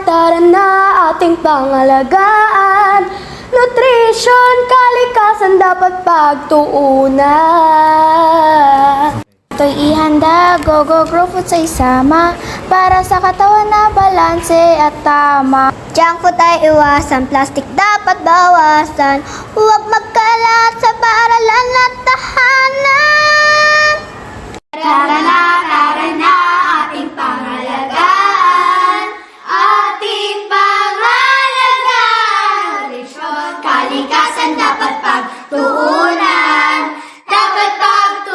Tara na ating pangalagaan. Nutrisyon, kalikasan dapat pagtuunan. Ito'y ihanda, go food sa isama, para sa katawan na balanse at tama. Junk food ay iwasan, plastic dapat bawasan. Huwag magkalat sa paaralan at tahanan. Tara na ating pangalagaan. Ating pangalagaan. Nutrisyon, kalikasan dapat pagtuunan. Dapat pagtuunan.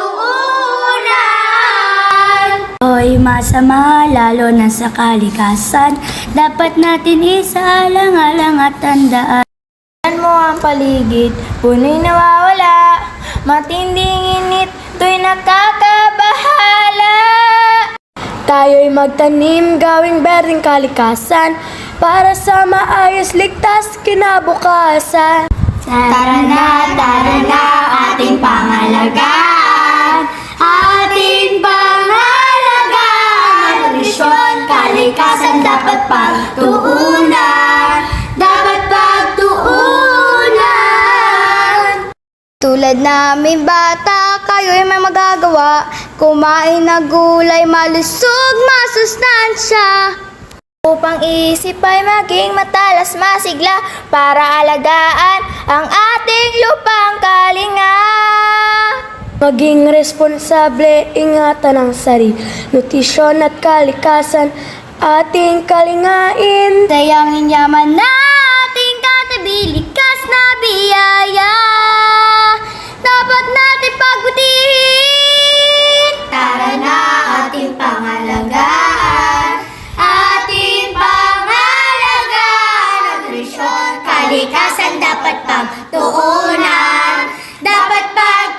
Ito'y masama lalo na sa kalikasan. Dapat natin isaalang-alang at tandaan. Tingnan mo ang paligid, puno'y nawawala. Matinding init, to'y nakakabahala. Tayo'y magtanim, gawing berdeng kalikasan para sa maayos ligtas kinabukasan. Tara na, ating pangalagaan. Ating pangalagaan. Nutrisyon, kalikasan dapat pagtuunan. Dapat pagtuunan. Tulad namin bata, kayo'y may magagawa. Kumain na gulay, malusog, masustansya. Upang isip ay maging matalas masigla para alagaan ang ating lupang kalinga. Maging responsable, ingatan ang sarili, nutrisyon at kalikasan ating kalingain. Sayangin yaman na ating katabi, likas na biyaya. Dapat natin pagbutihin. Tara na, ating pangalagaan. Ating pangalagaan. Nutrisyon, kalikasan dapat pagtuunan. Dapat pagtuunan.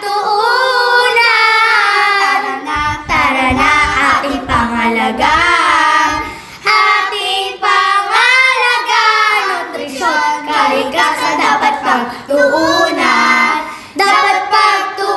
Tara na, ating pangalagaan. Ating pangalagaan. Nutrisyon, kalikasan dapat pagtuunan. Dapat pagtuunan.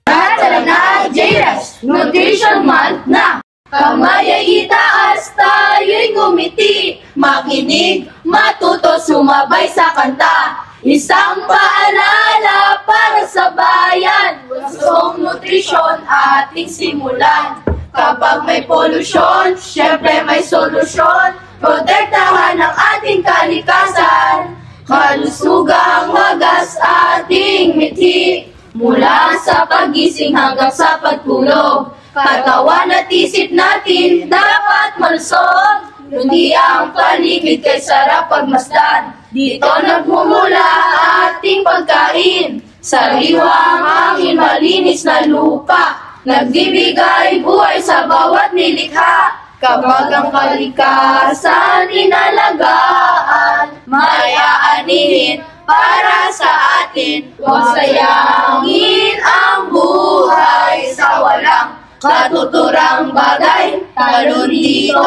Tara na, JS! Nutrition Month na! Kamay ay itaas, tayo'y ngumiti. Makinig, matuto, sumabay sa kanta. Isang paalala para sa bayan. Gustong nutrisyon ating simulan. Kapag may polusyon, syempre may solusyon. Protektahan ang ating kalikasan. Kalusugang wagas ating mithi. Mula sa pagising hanggang sa pagtulog. Katawan at isip natin dapat malusog. Hindi ang paligid kay sarap pagmasdan. Dito nagmumula ating pagkain. Sariwang hangin, malinis na lupa. Nagbibigay buhay sa bawat nilikha. Kapag ang kalikasan inalagaan, may aanihin para sa atin. Huwag sayangin ang buhay sa walang katuturang bagay. Talon dito,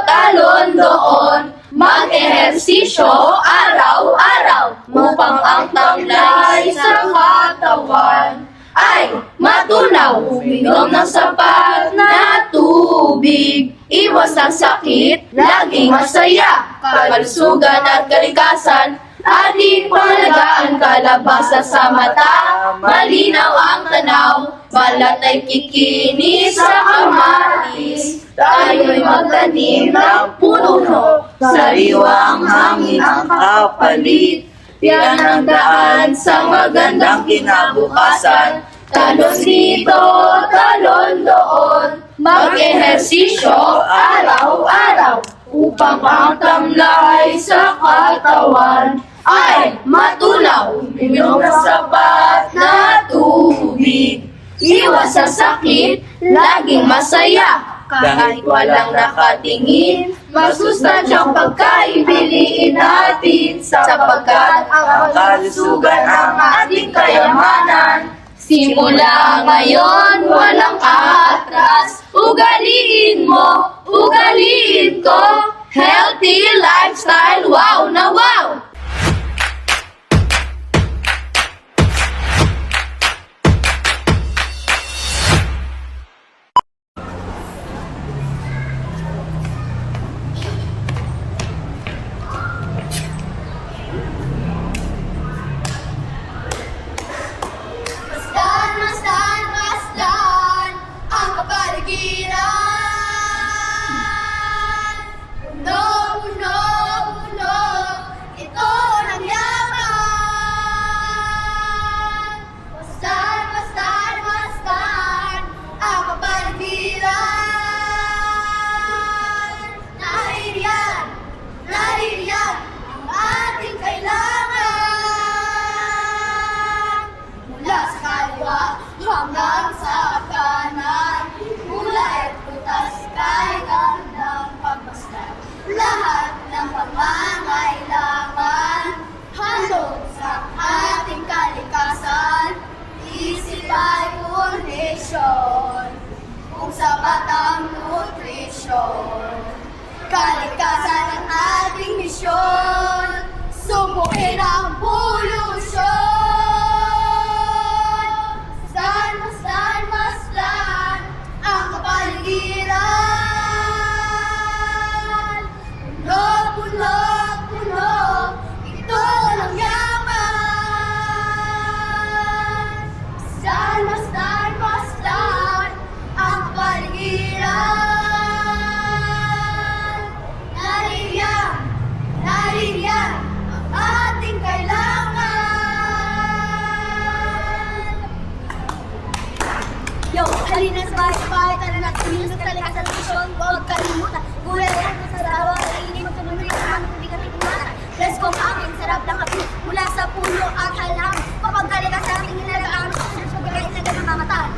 talon doon. Mag-ehersisyo araw-araw upang ang tamlay sa katawan ay matunaw. Uminom ng sapat na tubig. Iwas ang sakit, laging masaya. Kalusugan at kalikasan, ating pangalagaan. Kalabasa sa mata, malinaw ang tanaw. Balat ay kikinis sa kamatis. Tayo'y magtanim ng puno. Sariwang hangin ang kapalit. Yan ang daan sa magandang kinabukasan. Talon dito, talon doon. Mag-ehersisyo araw-araw upang ang tamlay sa katawan ay matunaw. Uminom ng sapat na tubig. Iwas sa sakit, laging masaya. Kahit walang nakatingin, masustansyang pagkain piliin natin. Sapagkat ang kalusugan ang ating kayamanan. Simula ngayon, walang atras. Ugaliin mo, ugaliin ko. Healthy lifestyle, wow na wow! Masdan ang kapaligiran. Puno, ito Bye-bye, tara na, tumilos ka talaga sa desisyon. Huwag kalimutan, gulay yan sa sarawa. Ay, hindi magtuloy ang aming hindi kami tumata. Let's go amin, sarap lang kami. Mula sa puno at halang. Kapag talaga sa ating nilagaan, sa pagkain na ganang mamatan.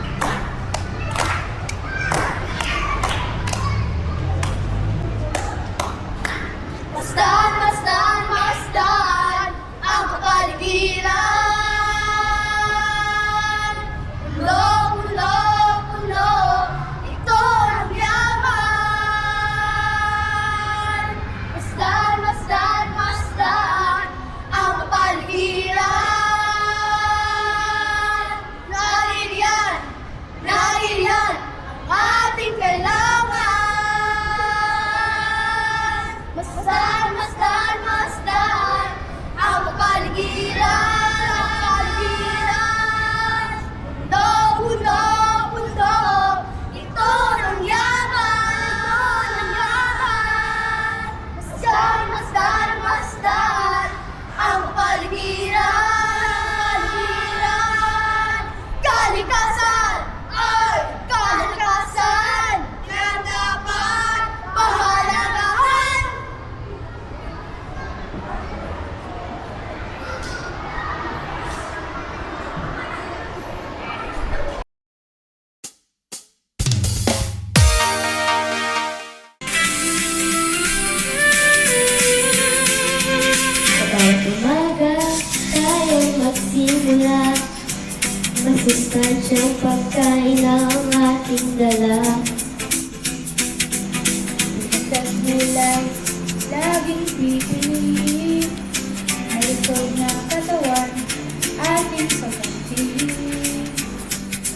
Masdan, masdan, masdan ang kapaligiran. Puno, puno, puno, ito ang yaman. Masdan, masdan, masdan ang kapaligiran. Naririyan ang ating kailangan. Masdan, masdan, masdan ang kapaligiran. Puno, puno, puno, ito ng yaman. Masdan, masdan, masdan ang kapaligiran. Kalikasan ay kalikasan na dapat pahalagahan. Sa bawat umaga, tayong magsimula. Masustansyang pagkain ang ating dala. Isang nilang laging pipili. Malusog na katawan, ating pagkain.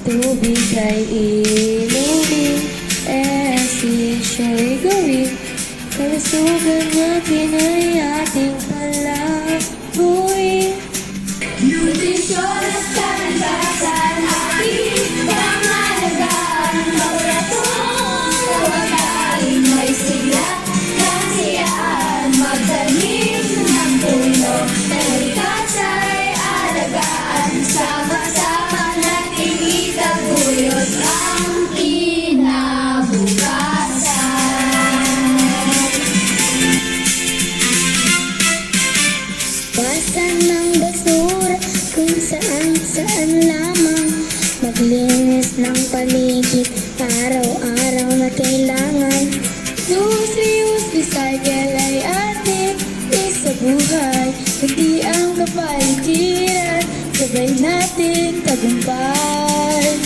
Tubig ay inumin, ehersisyo'y gawin. Kalusugan natin ay ating palaguin. Nutrisyon at kalikasan, ating pangalagaan. Bawat pagkain may sigla, kasiyahan. Magtanim ng puno, kalikasan ay alagaan. Sama-sama nating itaguyod ang kinabukasan. Bawasan ng basura kung saan lamang. Maglinis ng paligid araw-araw na kailangan. Use, recycle ay ating isabuhay. Hindi ang kapaligiran, sabay nating tagumpay.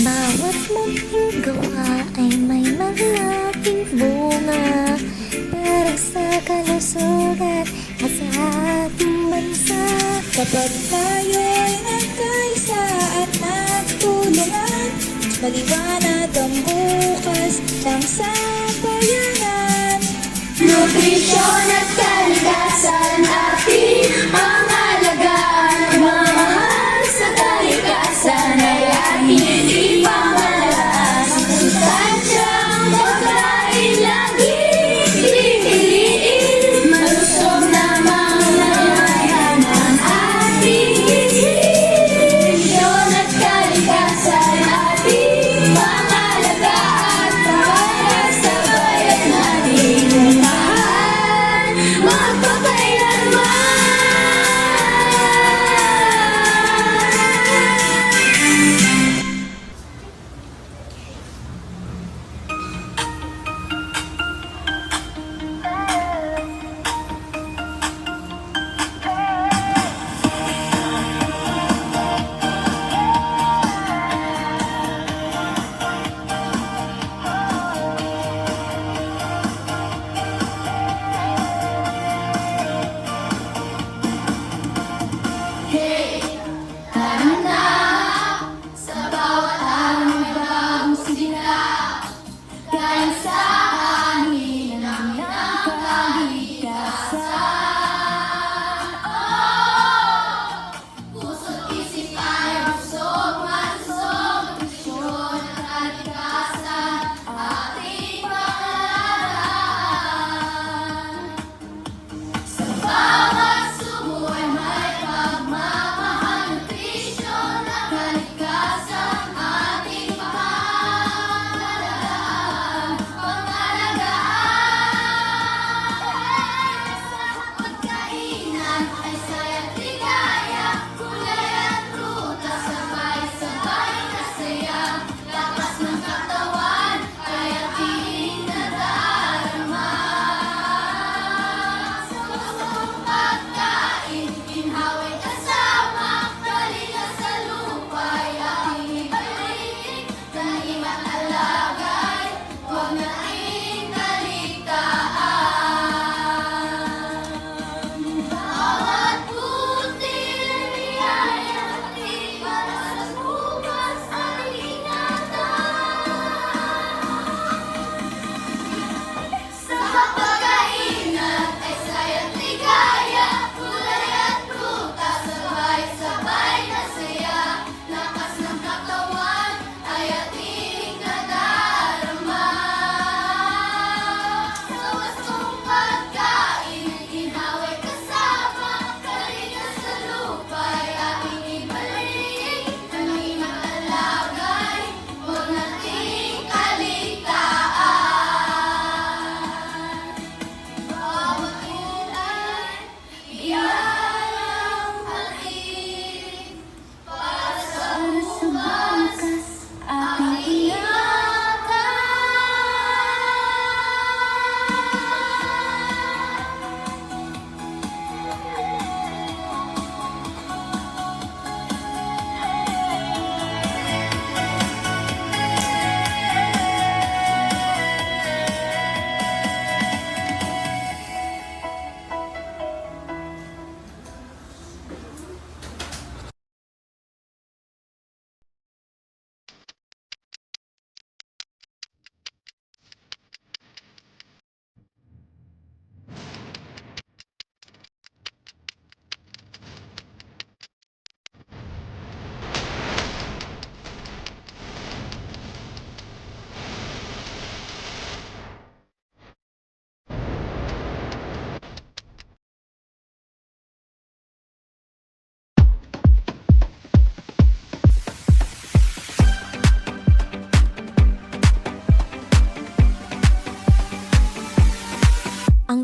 Bawat munting gawa ay may malaking bunga para sa kalusugan at sa ating bansa. Kapag tayo'y nagkaisa at nagtulungan, maliwanag ang bukas ng sambayanan. Nutrisyon at kalikasan, ating pangalagaan. Magmamahal sa kalikasan ay ating ipamalas. Masustansyang pagkain laging pipiliin. Malusog na mamamayan ang ating nutrisyon at kalikasan, ating pangalagaan. Para sa bayan natin mahal.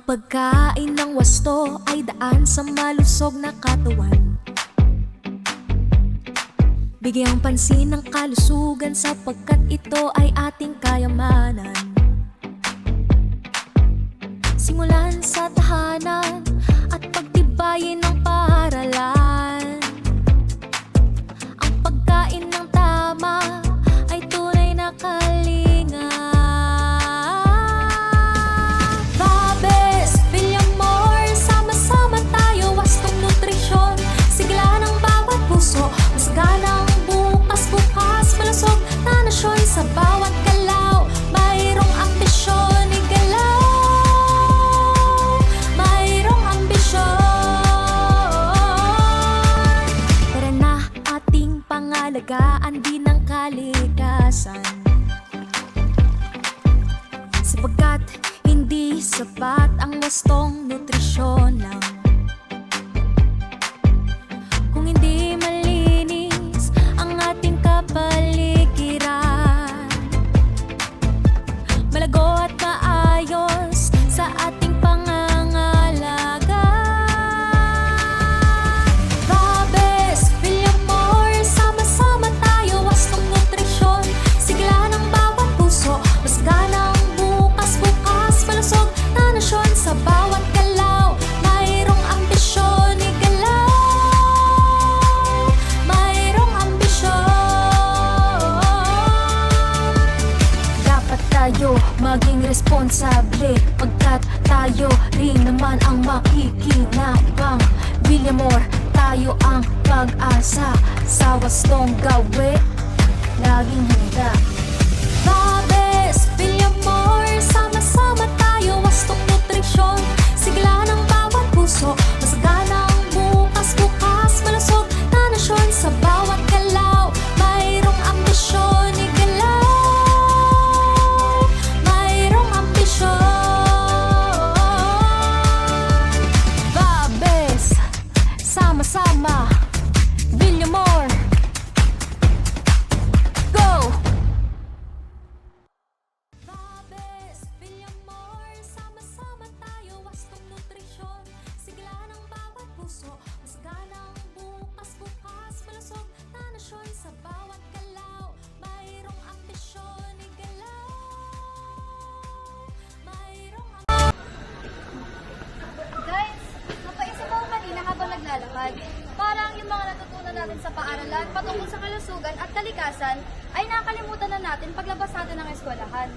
pagkain ng wasto ay daan sa malusog na katawan. Bigyang pansin ng kalusugan sapagkat ito ay ating kayamanan. Simulan sa tahanan at pagtibayin ng paaralan. Ang pagkain ng tama ay tunay na kalinga. Babes, Villamor, sama-sama tayo, wastong nutrisyon, sigla ng bawat puso, mas ganang bukas-bukas, malusog na nasyon sa bawat galaw. Mayroong ambisyon, igalaw. Mayroong ambisyon. Tara na, ating pangalagaan din ang kalikasan. Sapagkat hindi sapat ang wastong nutrisyon lang kung hindi malinis ang ating kapaligiran. Malago at maayos sa ating pangangalaga. Babes, Villamor, sama-sama tayo, wastong nutrisyon, sigla ng bawat puso, mas ganang bukas-bukas, malusog na nasyon sa bawat galaw. Mayroong ambisyon, igalaw. Mayroong ambisyon. Dapat tayo maging responsable, pagkat tayo rin naman ang makikinabang. Villamor, tayo ang pag-asa sa wastong gawi, laging handa. Babes, Villamor, sama-sama tayo, wastong nutrisyon, sigla ng bawat puso, mas ganang bukas-bukas, malusog na nasyon sa bawat galaw. Mayroong ambisyon, igalaw. Mayroong ambisyon. Babes, sama-sama, Villamor, go! Babes, Villamor, sama-sama tayo, wastong nutrisyon, sigla ng bawat puso, mas ganang bukas-bukas, malusog na nasyon sa bawat galaw. Mayroong ambisyon, igalaw. Mayroong Guys, napaisip ako kanina habang naglalakad. Parang yung mga natutunan natin sa paaralan patungkol sa kalusugan at kalikasan ay nakakalimutan na natin paglabas natin ng eskwelahan.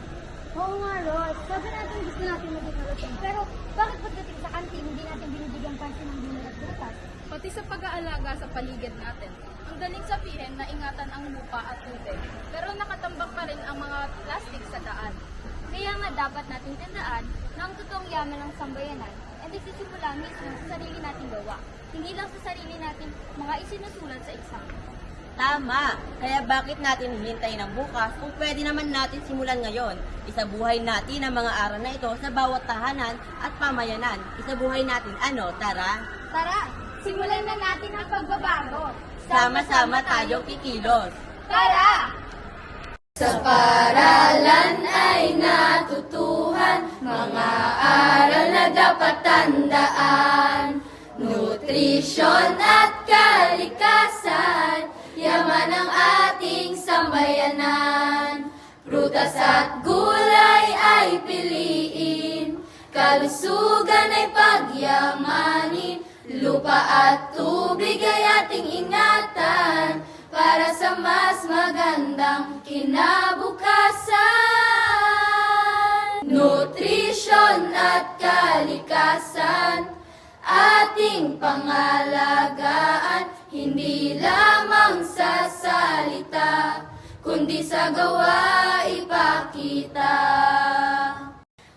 Oo nga, Ros. Sabi natin gusto natin maging malusog. Pero bakit pagdating sa kantin hindi natin binibigyan pansin ng binulat bukas? Pati sa pag-aalaga sa paligid natin. Ang daling sabihin na ingatan ang lupa at tubig, pero nakatambak pa rin ang mga plastic sa daan. Kaya nga dapat nating tandaan na ang totoong yaman ng sambayanan ay nagsisimula mismo sa sarili nating gawa. Hindi lang sa sarili natin mga isinusulat sa exam. Tama! Kaya bakit natin hihintayin ng bukas kung pwede naman natin simulan ngayon? Isabuhay natin ang mga aral na ito sa bawat tahanan at pamayanan. Isabuhay natin ano, tara? Tara, simulan na natin ang pagbabago. Sama-sama tayong kikilos. Tara! Sa paaralan ay natutuhan mga aral na dapat tandaan. Nutrisyon at kalikasan, yaman ang ating sambayanan. Prutas at gulay ay piliin, kalusugan ay pagyamanin. Lupa at tubig ay ating ingatan, para sa mas magandang kinabukasan. Nutrisyon at kalikasan, ating pangalagaan, hindi lamang sa salita, kundi sa gawa ipakita.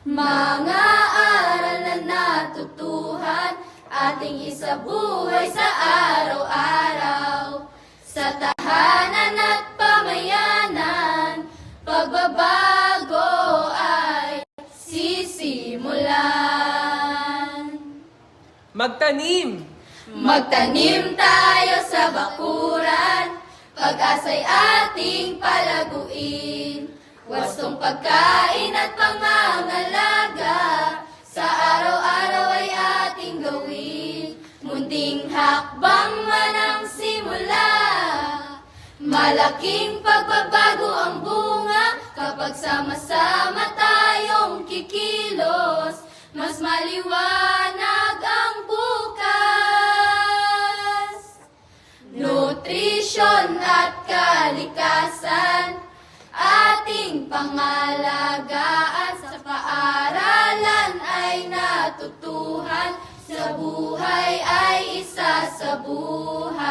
Mga aral na natutuhan, ating isabuhay sa araw-araw. Sa tahanan at pamayanan, pagbabago ay sisimulan. Magtanim! Magtanim tayo sa bakuran, pag-asa'y ating palaguin. Wastong pagkain at pangangalaga, sa araw-araw Munting hakbang man ang simula, malaking pagbabago ang bunga kapag sama-sama tayong kikilos. Mas maliwanag ang bukas. Nutrisyon at kalikasan, ating pangalagaan. Sa paaralan ay natutuhan, sa buhay ay isa sa buhay.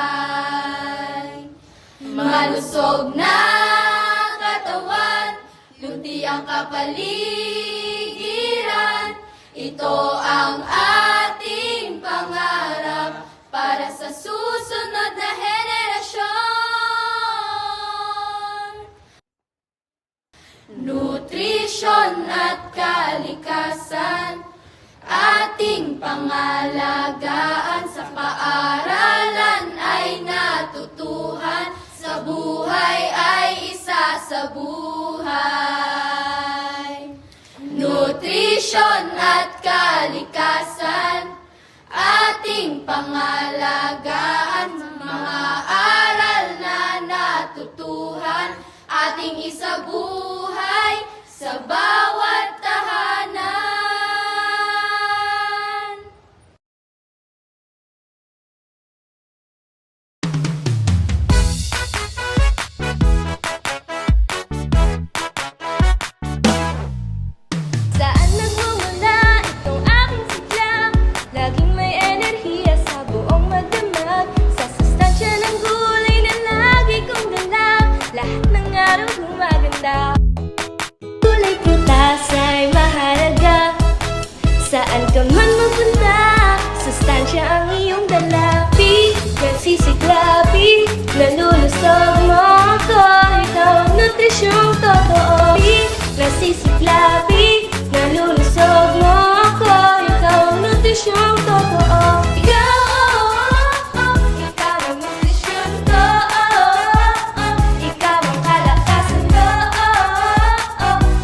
Malusog na katawan, luti ang kapaligiran. Ito ang ating pangarap para sa susunod na henerasyon. Nutrisyon at kalikasan, ating pangalagaan. Sa paaralan ay natutuhan, sa buhay ay isa sa buhay. Nutrisyon at kalikasan, ating pangalagaan. Mga aral na natutuhan, ating isabuhay sa bawat tahanan. Saan nagmumula itong aking sigla? Laging may enerhiya sa buong magdamag. Sa sustansya ng gulay na lagi kong dala, lahat ng araw gumaganda. Gulay prutas ay mahalaga, saan ka man mapunta, sustansya ang iyong dala. Nagsisiklabi, nalulusog mo ako, ikaw ang nutrisyong totoo. Nasisiklabi, nalulusog mo ako, ikaw ang nutrisyong totoo. Ikaw ang nutrisyon ko, ikaw ang kalakasan ko,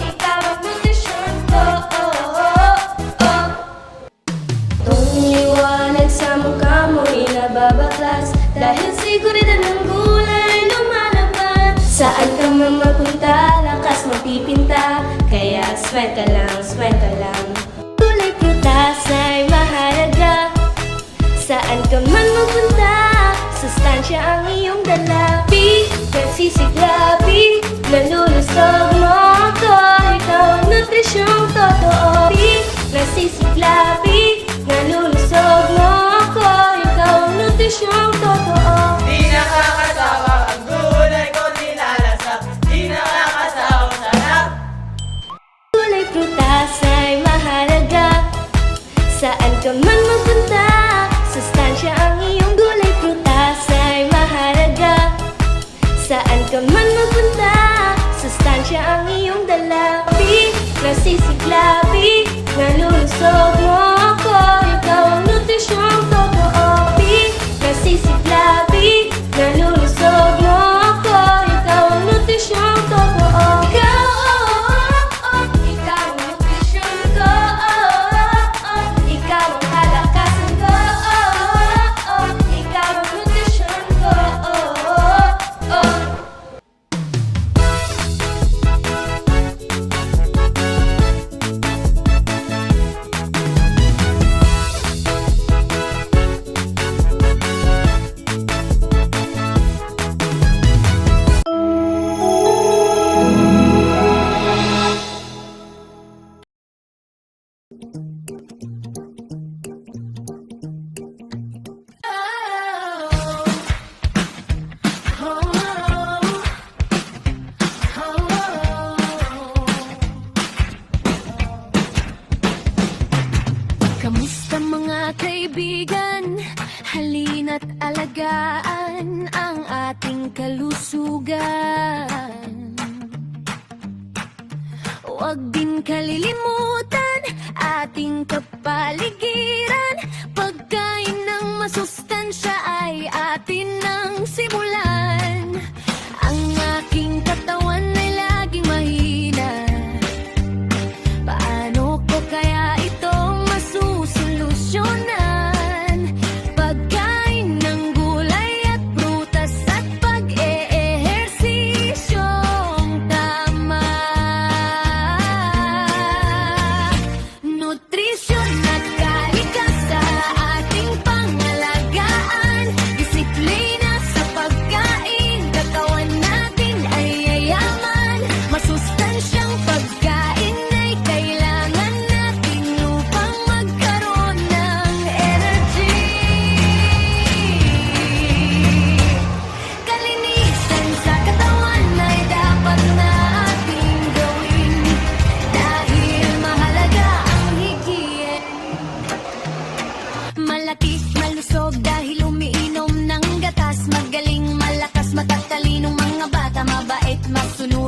ikaw ang nutrisyon ko. Itong liwanag sa mukha mo'y nababaklas, dahil siguridad ng gulay lumalaban. Saan ka man mapunta, lakas mapipinta, kaya smile ka lang. Gulay prutas ay mahalaga, saan ka man mapunta, sustansya ang iyong dala. Nagsisiklabi, nalulusog mo ako, ikaw ang nutrisyong totoo. Nagsisiklabi, nalulusog mo ako, ikaw ang nutrisyong totoo. Di nakakasawa ang gulay ko nilalasap, di nakakasawa sarap. Gulay prutas ay mahalaga, saan ka man mapunta, sustansya ang iyong gulay prutas ay mahalaga, saan ka man mapunta, sustansya ang iyong dala. Nasisiklabi, nalulusog mo ako, ikaw ang nutrisyong totoo. Nasisiklabi, nalulusog mo ako, ikaw ang nutrisyong totoo. Ikaw ang nutrisyon ko, ikaw ang kalakasan ko, ikaw ang nutrisyon ko. Kamusta mga kaibigan? Halina't alagaan ang ating kalusugan. Huwag din kalilimutan ating kapaligiran. Pagkain ng masustansya ay atin nang simulan. Ang aking katawan ay laging mahina. Paano ko kaya ito masusolusyonan? Pag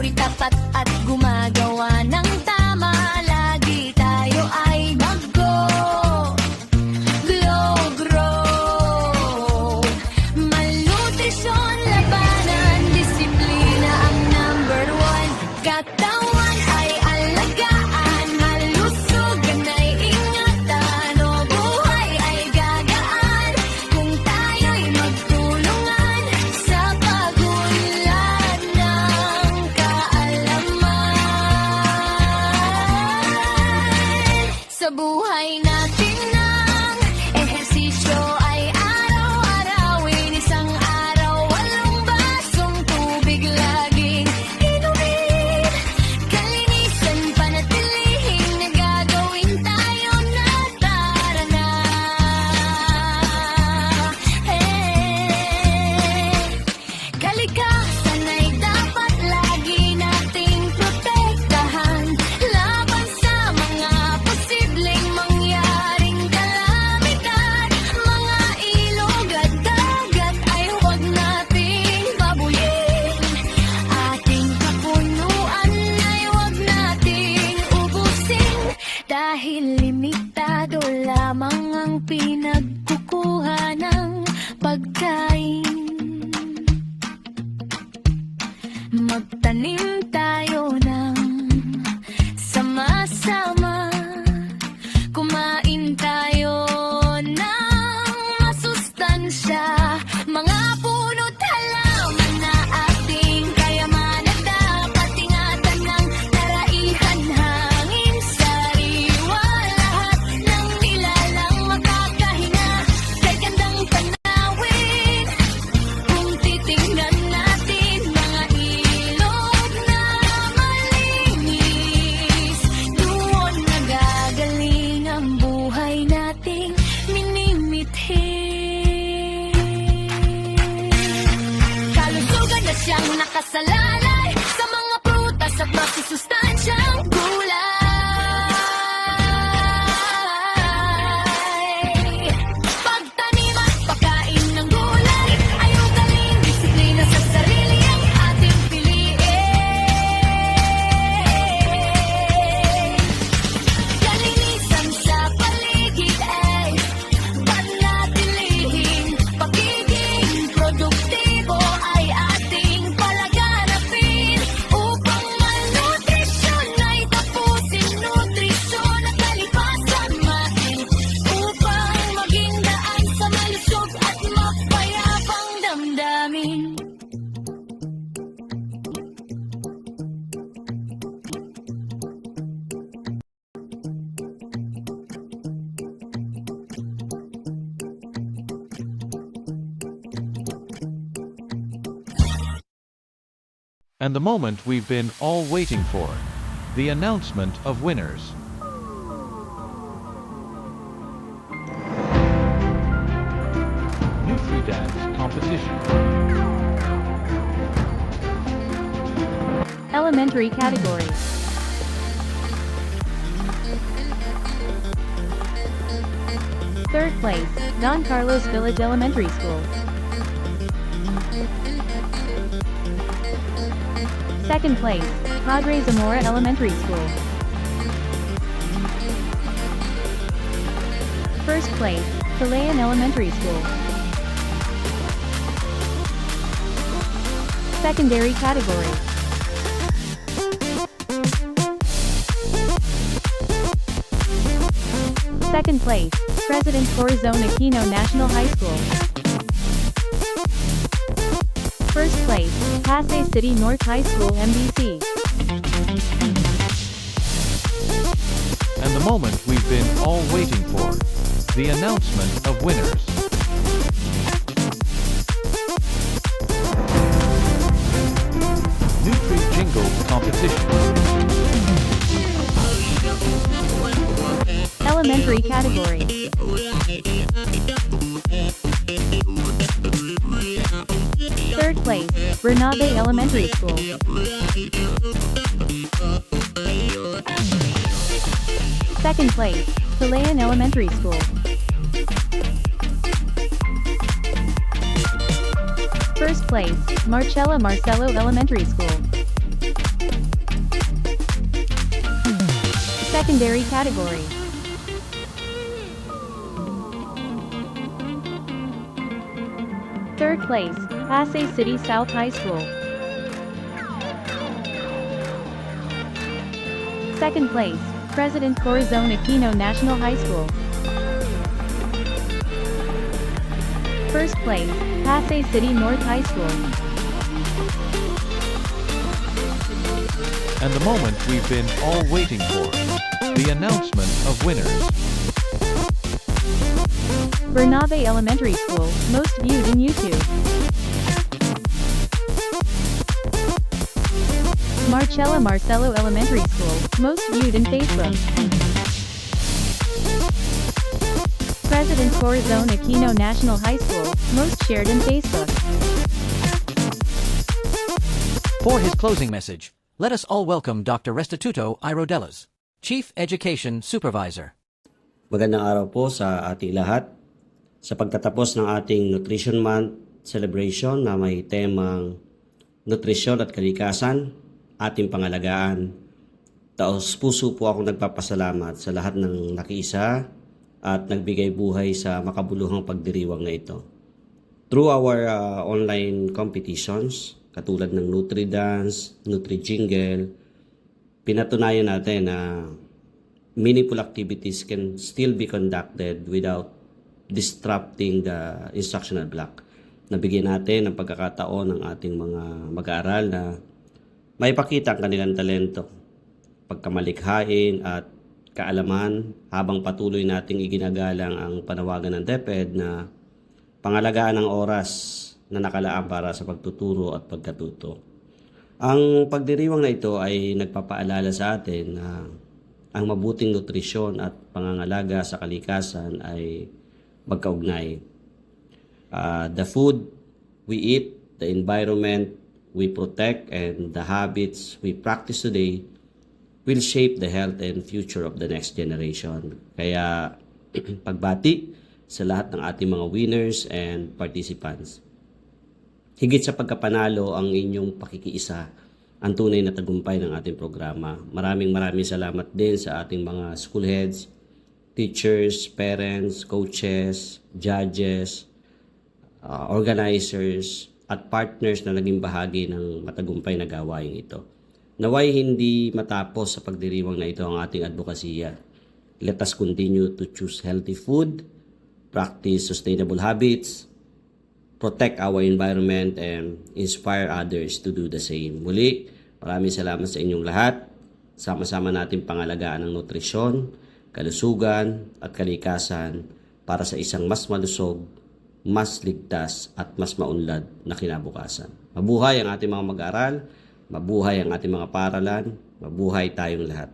masusuri, tapat at gumagawa ng tama. Lagi tayo ay mag-go, glow, grow. Malnutrisyon, labanan, disiplina ang number one. Katawan ay alagaan, halusugan ay ingatan, o buhay ay gagaan kung tayo'y magtulungan sa pagunlad ng kaalaman. Sa buhay natin ng ehersisyo ay araw-arawin, isang araw 8 basong tubig laging inumin. Kalinisan panatilihin na gagawin tayo na tara na. Kalikasan ay dapat lagi nating protektahan laban sa mga posibleng mangyaring kalamidad. Mga ilog at dagat ay huwag nating babuyin. Ating kapunuan ay huwag nating ubusin, dahil limitado lamang ang pinagkukuha ng pagkain. Magtanim tayo ng sama-sama, kumain tayo ng masustansya, mga puno't halaman na ating kayamanan. Dapat ingatan ng taraihan, hangin, sariwa, lahat ng nilalang makakahinga kay gandang tanawin. Kung titingnan natin mga ilog na malinis, doon nagagaling ang buhay nating minimithi. Kalusugan na siyang nakasalalay sa mga prutas at masusustansyang gulay. Pagtanim at pagkain ng gulay ay ugaling disiplina sa sarili ang ating piliin. Kalinisan sa paligid ay panatilihin, pagiging produktibo ay ating palaganapin, upang malnutrisyon ay tapusin, nutrisyon at kalipasan natin, upang maging daan sa malusog at mapayapang damdamin. And the moment we've been all waiting for, the announcement of winners. Nutri-Dance competition. Elementary category. Third place, Don Carlos Village Elementary School. Second place, Padre Zamora Elementary School. First place, Chilean Elementary School. Secondary category. Second place, President Corazon Aquino National High School. First place, Pasay City North High School MBC. And the moment we've been all waiting for, the announcement of winners. Nutri-Jingles competition. Elementary category. Third place, Bernabe Elementary School. Second place, Chilean Elementary School. First place, Marcelo Elementary School. Secondary category. Third place, Pasay City South High School. Second place, President Corazon Aquino National High School. First place, Pasay City North High School. And the moment we've been all waiting for, the announcement of winners. Bernabe Elementary School, most viewed in YouTube. Marcella Marcelo Elementary School, most viewed in Facebook. President Corazon Aquino National High School, most shared in Facebook. For his closing message, let us all welcome Dr. Restituto Irodelas, Chief Education Supervisor. Magandang araw po sa ating lahat. Sa pagtatapos ng ating Nutrition Month celebration na may temang nutrisyon at kalikasan, ating pangalagaan, taos puso po ako nagpapasalamat sa lahat ng nakiisa at nagbigay buhay sa makabuluhang pagdiriwang na ito. Through our online competitions, katulad ng Nutri-Dance, Nutri-Jingle, pinatunayan natin na meaningful activities can still be conducted without disrupting the instructional block. Nabigyan natin ng pagkakataon ng ating mga mag-aaral na maipakita ang kanilang talento, pagkamalikhain at kaalaman habang patuloy nating iginagalang ang panawagan ng DepEd na pangalagaan ng oras na nakalaan para sa pagtuturo at pagkatuto. Ang pagdiriwang na ito ay nagpapaalala sa atin na ang mabuting nutrisyon at pangangalaga sa kalikasan ay magkaugnay. The food we eat, the environment we protect, and the habits we practice today will shape the health and future of the next generation. Kaya pagbati sa lahat ng ating mga winners and participants. Higit sa pagkapanalo ang inyong pakikiisa ang tunay na tagumpay ng ating programa. Maraming salamat din sa ating mga school heads, teachers, parents, coaches, judges, organizers, at partners na naging bahagi ng matagumpay na gawain ito. Naway hindi matapos sa pagdiriwang na ito ang ating advokasya. Let us continue to choose healthy food, practice sustainable habits, protect our environment, and inspire others to do the same. Muli, maraming salamat sa inyong lahat. Sama-sama natin pangalagaan ng nutrisyon, kalusugan at kalikasan para sa isang mas malusog, mas ligtas at mas maunlad na kinabukasan. Mabuhay ang ating mga mag-aaral, mabuhay ang ating mga paaralan, mabuhay tayong lahat.